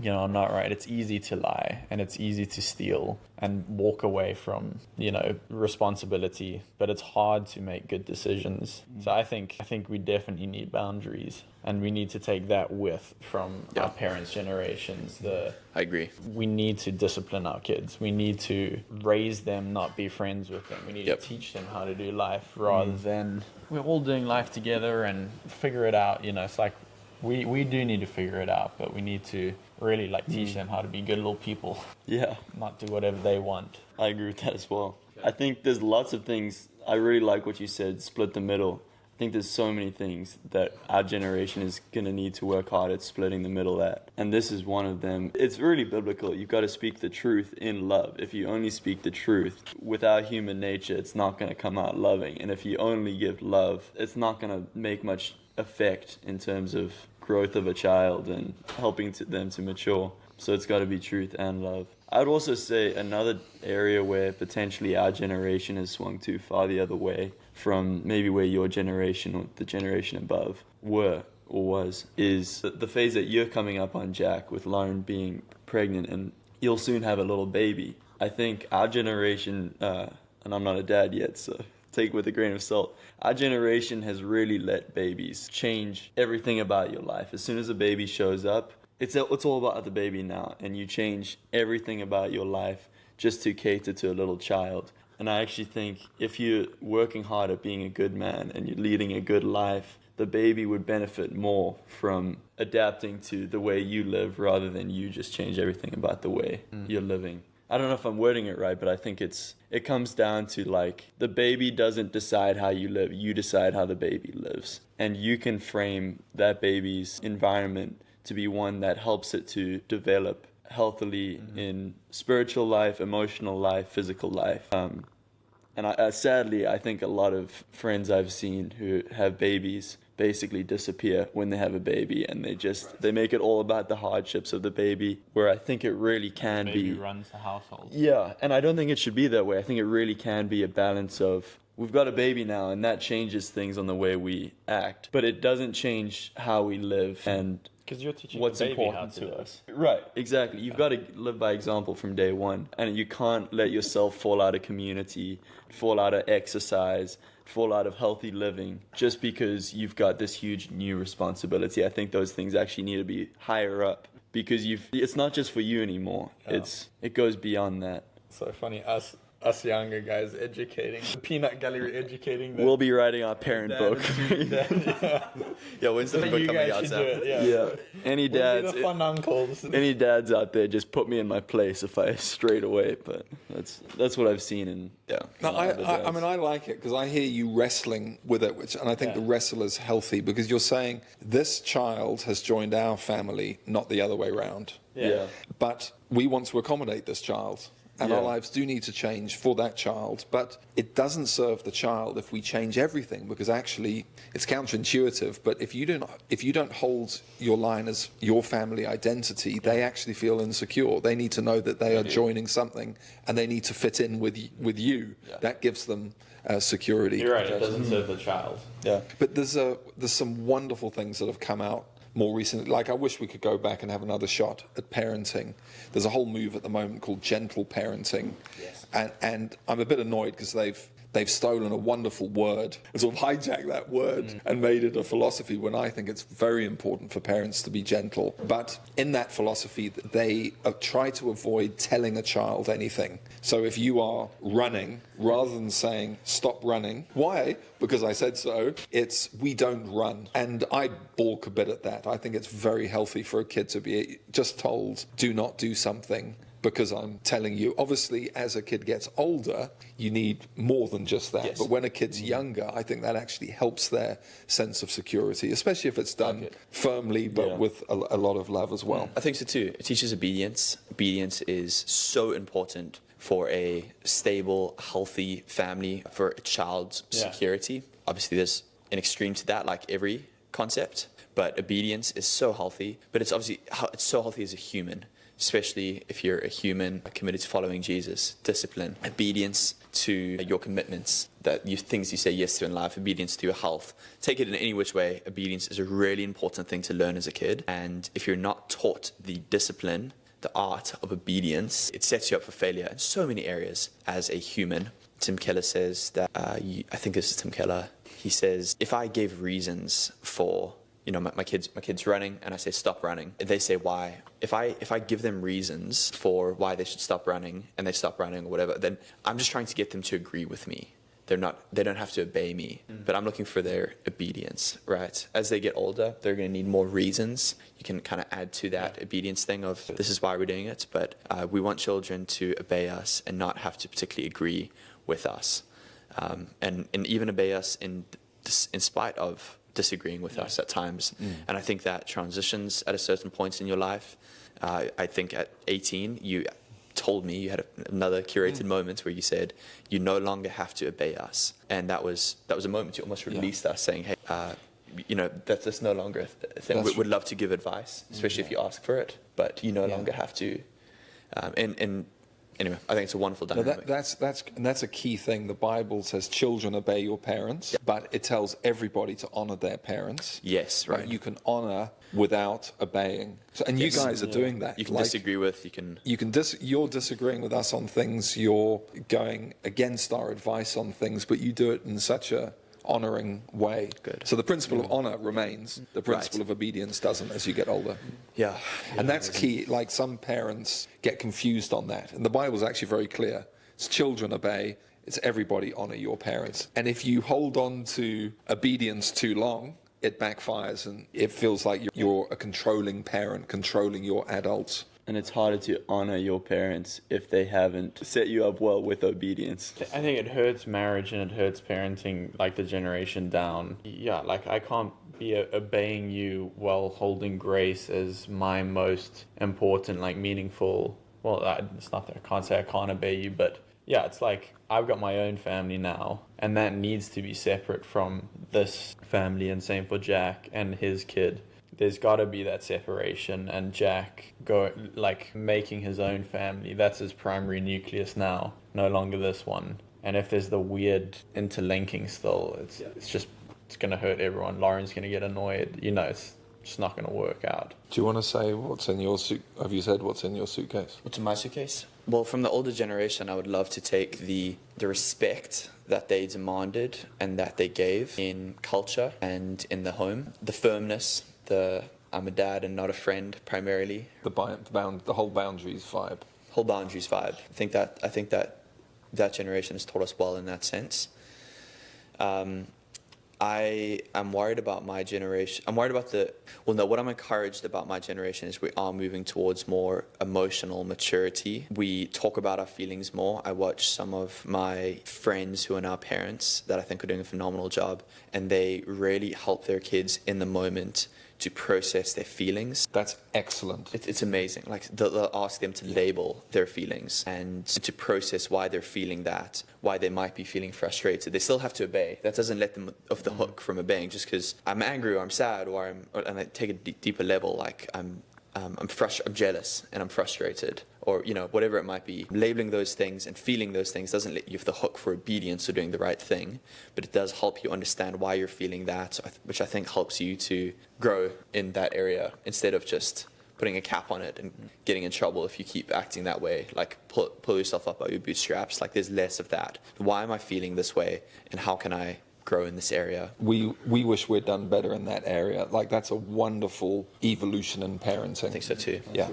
Speaker 2: I'm not right. It's easy to lie, and it's easy to steal and walk away from, responsibility, but it's hard to make good decisions. So I think we definitely need boundaries, and we need to take that from our parents' generations.
Speaker 3: I agree.
Speaker 2: We need to discipline our kids. We need to raise them, not be friends with them. We need to teach them how to do life rather than we're all doing life together and figure it out. It's like, we do need to figure it out, but we need to really teach them how to be good little people.
Speaker 6: Yeah.
Speaker 2: Not do whatever they want.
Speaker 6: I agree with that as well. I think there's lots of things. I really like what you said, split the middle. I think there's so many things that our generation is going to need to work hard at splitting the middle at. And this is one of them. It's really biblical. You've got to speak the truth in love. If you only speak the truth with our human nature, it's not going to come out loving. And if you only give love, it's not going to make much effect in terms of growth of a child and helping them to mature. So it's got to be truth and love. I would also say another area where potentially our generation has swung too far the other way from maybe where your generation or the generation above were or was, is the phase that you're coming up on, Jack, with Lauren being pregnant and you'll soon have a little baby. I think our generation, and I'm not a dad yet, so take it with a grain of salt. Our generation has really let babies change everything about your life. As soon as a baby shows up, it's all about the baby now, and you change everything about your life just to cater to a little child. And I actually think if you're working hard at being a good man and you're leading a good life, the baby would benefit more from adapting to the way you live rather than you just change everything about the way you're living. I don't know if I'm wording it right, but I think it comes down to the baby doesn't decide how you live, you decide how the baby lives. And you can frame that baby's environment to be one that helps it to develop healthily in spiritual life, emotional life, physical life. And sadly, I think a lot of friends I've seen who have babies basically disappear when they have a baby, and they make it all about the hardships of the baby, where I think it really can be.
Speaker 2: The baby runs the household.
Speaker 6: Yeah, and I don't think it should be that way. I think it really can be a balance of, we've got a baby now, and that changes things on the way we act, but it doesn't change how we live and
Speaker 2: because you're teaching
Speaker 6: what's
Speaker 2: the baby
Speaker 6: important
Speaker 2: how to
Speaker 6: to
Speaker 2: live.
Speaker 6: us. Right, exactly. You've got to live by example from day one, and you can't let yourself fall out of community, fall out of exercise, fall out of healthy living just because you've got this huge new responsibility. I think those things actually need to be higher up because it's not just for you anymore. It goes beyond that.
Speaker 1: So funny, us younger guys educating, the peanut gallery educating.
Speaker 6: We'll be writing our parent book.
Speaker 3: Yeah, when's the book
Speaker 1: You
Speaker 3: coming
Speaker 1: guys
Speaker 3: out,
Speaker 1: should
Speaker 3: Sam?
Speaker 1: do it, yeah.
Speaker 6: Yeah. Any
Speaker 1: We'll be
Speaker 6: dads,
Speaker 1: the fun uncles.
Speaker 6: any dads out there, just put me in my place if I strayed away. But that's what I've seen in.
Speaker 3: Yeah.
Speaker 5: No, I mean, I like it because I hear you wrestling with it, and I think the wrestle is healthy because you're saying this child has joined our family, not the other way around.
Speaker 6: Yeah.
Speaker 5: But we want to accommodate this child. And our lives do need to change for that child, but it doesn't serve the child if we change everything, because actually it's counterintuitive. But if you don't hold your line as your family identity, they actually feel insecure. They need to know that they are joining something, and they need to fit in with you. Yeah. That gives them security.
Speaker 1: You're right. It doesn't serve the child.
Speaker 5: Yeah. But there's some wonderful things that have come out more recently. Like, I wish we could go back and have another shot at parenting. There's a whole move at the moment called gentle parenting. Yes. And I'm a bit annoyed because they've stolen a wonderful word, sort of hijacked that word and made it a philosophy, when I think it's very important for parents to be gentle. But in that philosophy, they try to avoid telling a child anything. So if you are running, rather than saying, stop running, why? Because I said so, it's, we don't run. And I balk a bit at that. I think it's very healthy for a kid to be just told, do not do something because I'm telling you. Obviously, as a kid gets older, you need more than just that. Yes. But when a kid's younger, I think that actually helps their sense of security, especially if it's done firmly, but with a lot of love as well.
Speaker 3: I think so too. It teaches obedience. Obedience is so important for a stable, healthy family, for a child's security. Obviously, there's an extreme to that, like every concept, but obedience is so healthy. But it's so healthy as a human, especially if you're a human committed to following Jesus. Discipline, obedience to your commitments, things you say yes to in life, obedience to your health. Take it in any which way, obedience is a really important thing to learn as a kid. And if you're not taught the discipline, the art of obedience, it sets you up for failure in so many areas as a human. Tim Keller says that, I think this is Tim Keller, he says, if I gave reasons for, my kid's running, and I say stop running, they say why. If I give them reasons for why they should stop running, and they stop running or whatever, then I'm just trying to get them to agree with me. They don't have to obey me, but I'm looking for their obedience, right? As they get older, they're going to need more reasons. You can kind of add to that obedience thing of, this is why we're doing it, but we want children to obey us and not have to particularly agree with us, and even obey us in spite of disagreeing with us at times. And I think that transitions at a certain point in your life. I think at 18, you told me, you had another curated moment where you said, you no longer have to obey us. And that was a moment you almost released us, saying, hey, that's no longer a thing. We would love to give advice, especially if you ask for it, but you no longer have to. Anyway, I think it's a wonderful dynamic.
Speaker 5: That's a key thing. The Bible says children obey your parents, but it tells everybody to honor their parents.
Speaker 3: Yes, right.
Speaker 5: But you can honor without obeying. So, and you guys are doing that.
Speaker 3: You can disagree with,
Speaker 5: you're disagreeing with us on things, you're going against our advice on things, but you do it in such a honoring way.
Speaker 3: Good.
Speaker 5: So the principle of honor remains. The principle of obedience doesn't as you get older.
Speaker 3: Yeah.
Speaker 5: And that's key. Like, some parents get confused on that. And the Bible's actually very clear. It's children obey. It's everybody honor your parents. And if you hold on to obedience too long, it backfires and it feels like you're a controlling parent, controlling your adults.
Speaker 6: And it's harder to honor your parents if they haven't set you up well with obedience.
Speaker 1: I think it hurts marriage and it hurts parenting, like the generation down. Yeah, like I can't be obeying you while holding grace as my most important, like meaningful. Well, it's not that I can't say I can't obey you, but yeah, it's like I've got my own family now, and that needs to be separate from this family, and same for Jack and his kid. There's got to be that separation, and Jack making his own family. That's his primary nucleus now, no longer this one. And if there's the weird interlinking still, it's going to hurt everyone. Lauren's going to get annoyed. It's just not going to work out.
Speaker 5: Do you want to say what's in your suit? Have you said what's in your suitcase?
Speaker 3: What's in my suitcase? Well, from the older generation, I would love to take the respect that they demanded and that they gave in culture and in the home, the firmness, the I'm a dad and not a friend primarily.
Speaker 5: The whole boundaries vibe.
Speaker 3: Whole boundaries vibe. I think that generation has taught us well in that sense. I am worried about my generation. I'm worried about what I'm encouraged about my generation is we are moving towards more emotional maturity. We talk about our feelings more. I watch some of my friends who are now parents that I think are doing a phenomenal job, and they really help their kids in the moment to process their feelings.
Speaker 5: That's excellent.
Speaker 3: It's amazing. Like they'll ask them to label their feelings and to process why they're feeling that, why they might be feeling frustrated. They still have to obey. That doesn't let them off the hook from obeying just because I'm angry or I'm sad and I take a deeper level. Like I'm jealous and I'm frustrated, or whatever it might be. Labeling those things and feeling those things doesn't let you off the hook for obedience or doing the right thing, but it does help you understand why you're feeling that, which I think helps you to grow in that area instead of just putting a cap on it and getting in trouble if you keep acting that way. Like pull yourself up by your bootstraps. Like there's less of that. Why am I feeling this way, and how can I grow in this area?
Speaker 5: We wish we'd done better in that area. Like that's a wonderful evolution in parenting.
Speaker 3: I think so too.
Speaker 5: Yeah.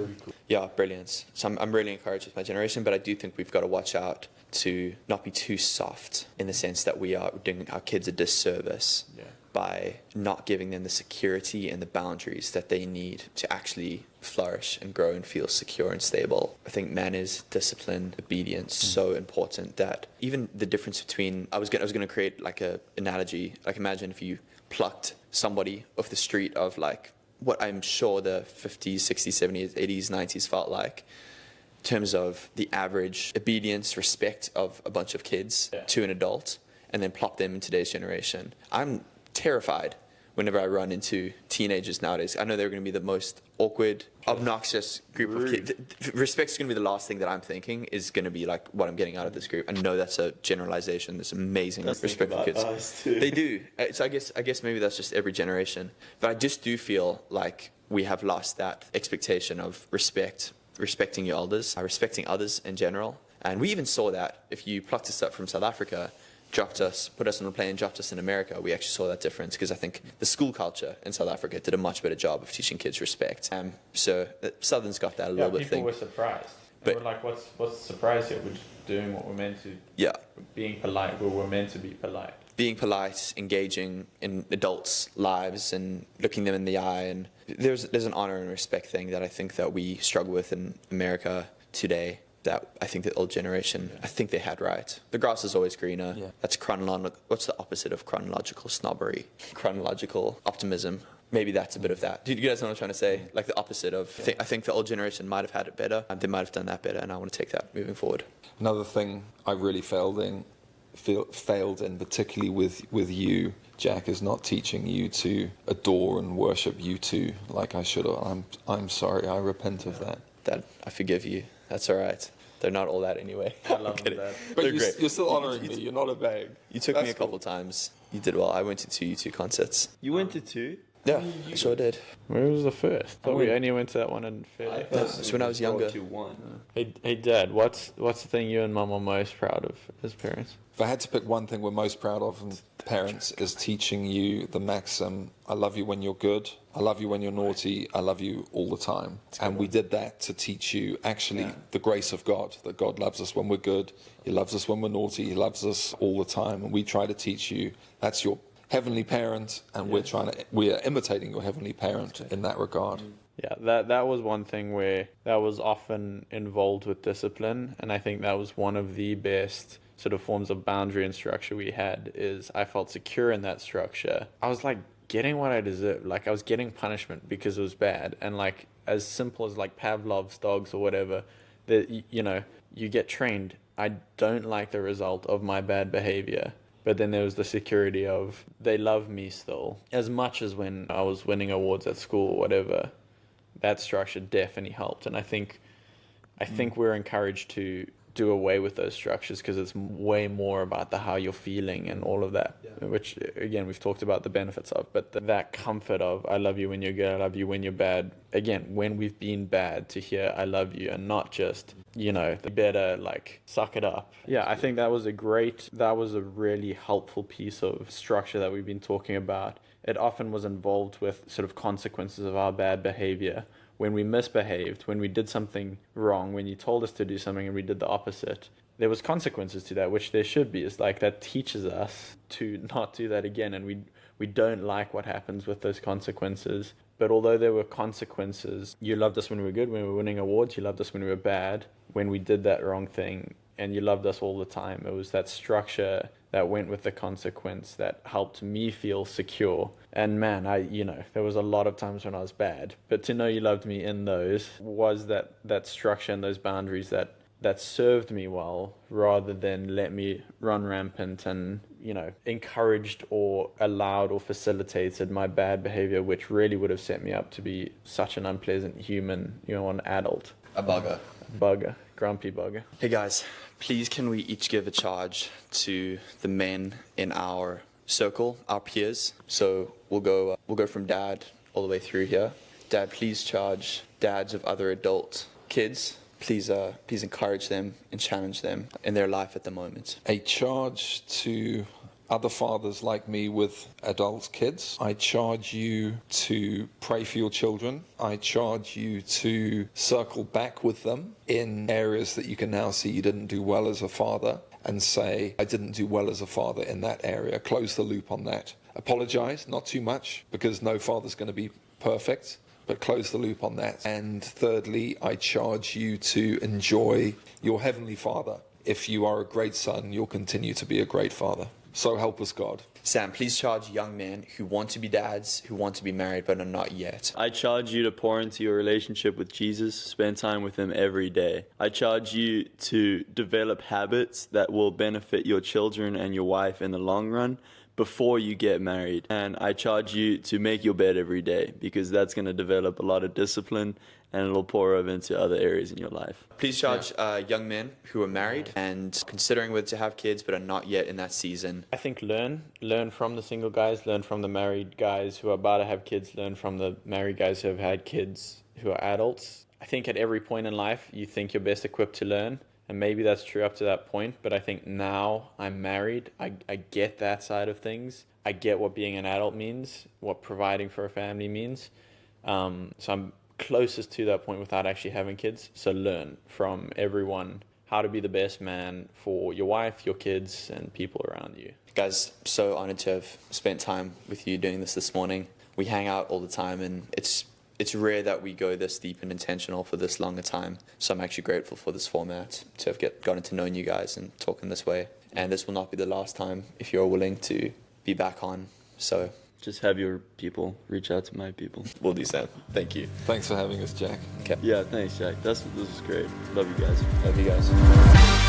Speaker 3: Yeah, brilliance. So I'm really encouraged with my generation, but I do think we've got to watch out to not be too soft in the sense that we are doing our kids a disservice by not giving them the security and the boundaries that they need to actually flourish and grow and feel secure and stable. I think manners, discipline, obedience, so important that even the difference between, I was going to create like a analogy, like imagine if you plucked somebody off the street of like what I'm sure the 50s, 60s, 70s, 80s, 90s felt like in terms of the average obedience, respect of a bunch of kids to an adult, and then plop them in today's generation. I'm terrified whenever I run into teenagers nowadays. I know they're going to be the most awkward, obnoxious group of kids. Respect's going to be the last thing that I'm thinking is going to be like what I'm getting out of this group. I know that's a generalization. There's amazing respectful kids. They do. So I guess maybe that's just every generation. But I just do feel like we have lost that expectation of respecting your elders, respecting others in general. And we even saw that if you plucked us up from South Africa, put us on a plane, dropped us in America, we actually saw that difference because I think the school culture in South Africa did a much better job of teaching kids respect. So Southern's got that a little bit
Speaker 1: people
Speaker 3: thing.
Speaker 1: were surprised. They were like, what's the surprise here? We're just doing what we're meant to.
Speaker 3: Yeah.
Speaker 1: Being polite, we're meant to be polite.
Speaker 3: Being polite, engaging in adults' lives and looking them in the eye. And there's an honor and respect thing that I think that we struggle with in America today. That I think the old generation, I think they had right. The grass is always greener. Yeah. That's what's the opposite of chronological snobbery? Chronological optimism. Maybe that's a bit of that. Do you guys know what I'm trying to say? Like the opposite of, I think the old generation might have had it better. They might have done that better, and I want to take that moving forward.
Speaker 5: Another thing I really failed in, particularly with you, Jack, is not teaching you to adore and worship you two like I should have. I'm sorry. I repent of that.
Speaker 3: That I forgive you. That's all right. They're not all that anyway.
Speaker 1: I love that.
Speaker 5: But
Speaker 3: They're great.
Speaker 5: You're still honouring me. You're not a bag.
Speaker 3: You took me a couple times. You did well. I went to 2 U2 concerts.
Speaker 6: You went to 2?
Speaker 3: Yeah, I sure did.
Speaker 1: Where was the first? Thought we only went to that one in Fairleigh.
Speaker 3: It's when I was younger.
Speaker 1: Hey Dad, what's the thing you and Mum are most proud of as parents?
Speaker 5: If I had to pick one thing we're most proud of as parents is teaching you the maxim, I love you when you're good, I love you when you're naughty, I love you all the time. And we did that to teach you actually the grace of God, that God loves us when we're good, He loves us when we're naughty, He loves us all the time. And we try to teach you that's your heavenly parent, and we are imitating your heavenly parent in that regard.
Speaker 1: Yeah, that was one thing where that was often involved with discipline, and I think that was one of the best sort of forms of boundary and structure we had. Is I felt secure in that structure. I was like getting what I deserved. Like I was getting punishment because it was bad, and like as simple as like Pavlov's dogs or whatever, that you get trained. I don't like the result of my bad behavior. But then there was the security of they love me still as much as when I was winning awards at school or whatever. That structure definitely helped, and I think we're encouraged to do away with those structures because it's way more about the how you're feeling and all of that, which again we've talked about the benefits of, but that comfort of I love you when you're good, I love you when you're bad, again when we've been bad, to hear I love you and not just, you know, the better, like, suck it up. Yeah, I think that was a really helpful piece of structure that we've been talking about. It often was involved with sort of consequences of our bad behavior. When we misbehaved, when we did something wrong, when you told us to do something and we did the opposite, there was consequences to that, which there should be. It's like that teaches us to not do that again, and we don't like what happens with those consequences. But although there were consequences, you loved us when we were good, when we were winning awards, you loved us when we were bad, when we did that wrong thing, and you loved us all the time. It was that structure that went with the consequence that helped me feel secure. And man, there was a lot of times when I was bad, but to know you loved me in those was that structure and those boundaries that served me well, rather than let me run rampant and, you know, encouraged or allowed or facilitated my bad behavior, which really would have set me up to be such an unpleasant human, you know, an adult.
Speaker 3: A bugger.
Speaker 1: Grumpy bugger.
Speaker 3: Hey guys, please can we each give a charge to the men in our circle, our peers? So we'll go from dad all the way through here. Dad, please charge dads of other adult kids. Please encourage them and challenge them in their life at the moment.
Speaker 5: A charge to other fathers like me with adult kids. I charge you to pray for your children. I charge you to circle back with them in areas that you can now see you didn't do well as a father, and say, I didn't do well as a father in that area. Close the loop on that. Apologize, not too much, because no father's going to be perfect, but close the loop on that. And thirdly, I charge you to enjoy your heavenly Father. If you are a great son, you'll continue to be a great father. So help us God.
Speaker 3: Sam, please charge young men who want to be dads, who want to be married but are not yet.
Speaker 6: I charge you to pour into your relationship with Jesus, spend time with him every day. I charge you to develop habits that will benefit your children and your wife in the long run before you get married. And I charge you to make your bed every day, because that's going to develop a lot of discipline and it'll pour over into other areas in your life.
Speaker 3: Please charge young men who are married and considering whether to have kids but are not yet in that season.
Speaker 1: I think learn from the single guys, learn from the married guys who are about to have kids, learn from the married guys who have had kids who are adults. I think at every point in life you think you're best equipped to learn, and maybe that's true up to that point, but I think now I'm married, I get that side of things. I get what being an adult means, what providing for a family means. So I'm closest to that point without actually having kids. So learn from everyone how to be the best man for your wife, your kids, and people around you.
Speaker 3: Guys, so honored to have spent time with you doing this morning. We hang out all the time, and it's rare that we go this deep and intentional for this long a time. So I'm actually grateful for this format, to have gotten to know you guys and talking this way. And this will not be the last time if you're willing to be back on. So
Speaker 6: just have your people reach out to my people.
Speaker 3: We'll do so. Thank you.
Speaker 5: Thanks for having us, Jack.
Speaker 3: Okay.
Speaker 6: Yeah, thanks, Jack. This was great. Love you guys.
Speaker 3: Love you guys.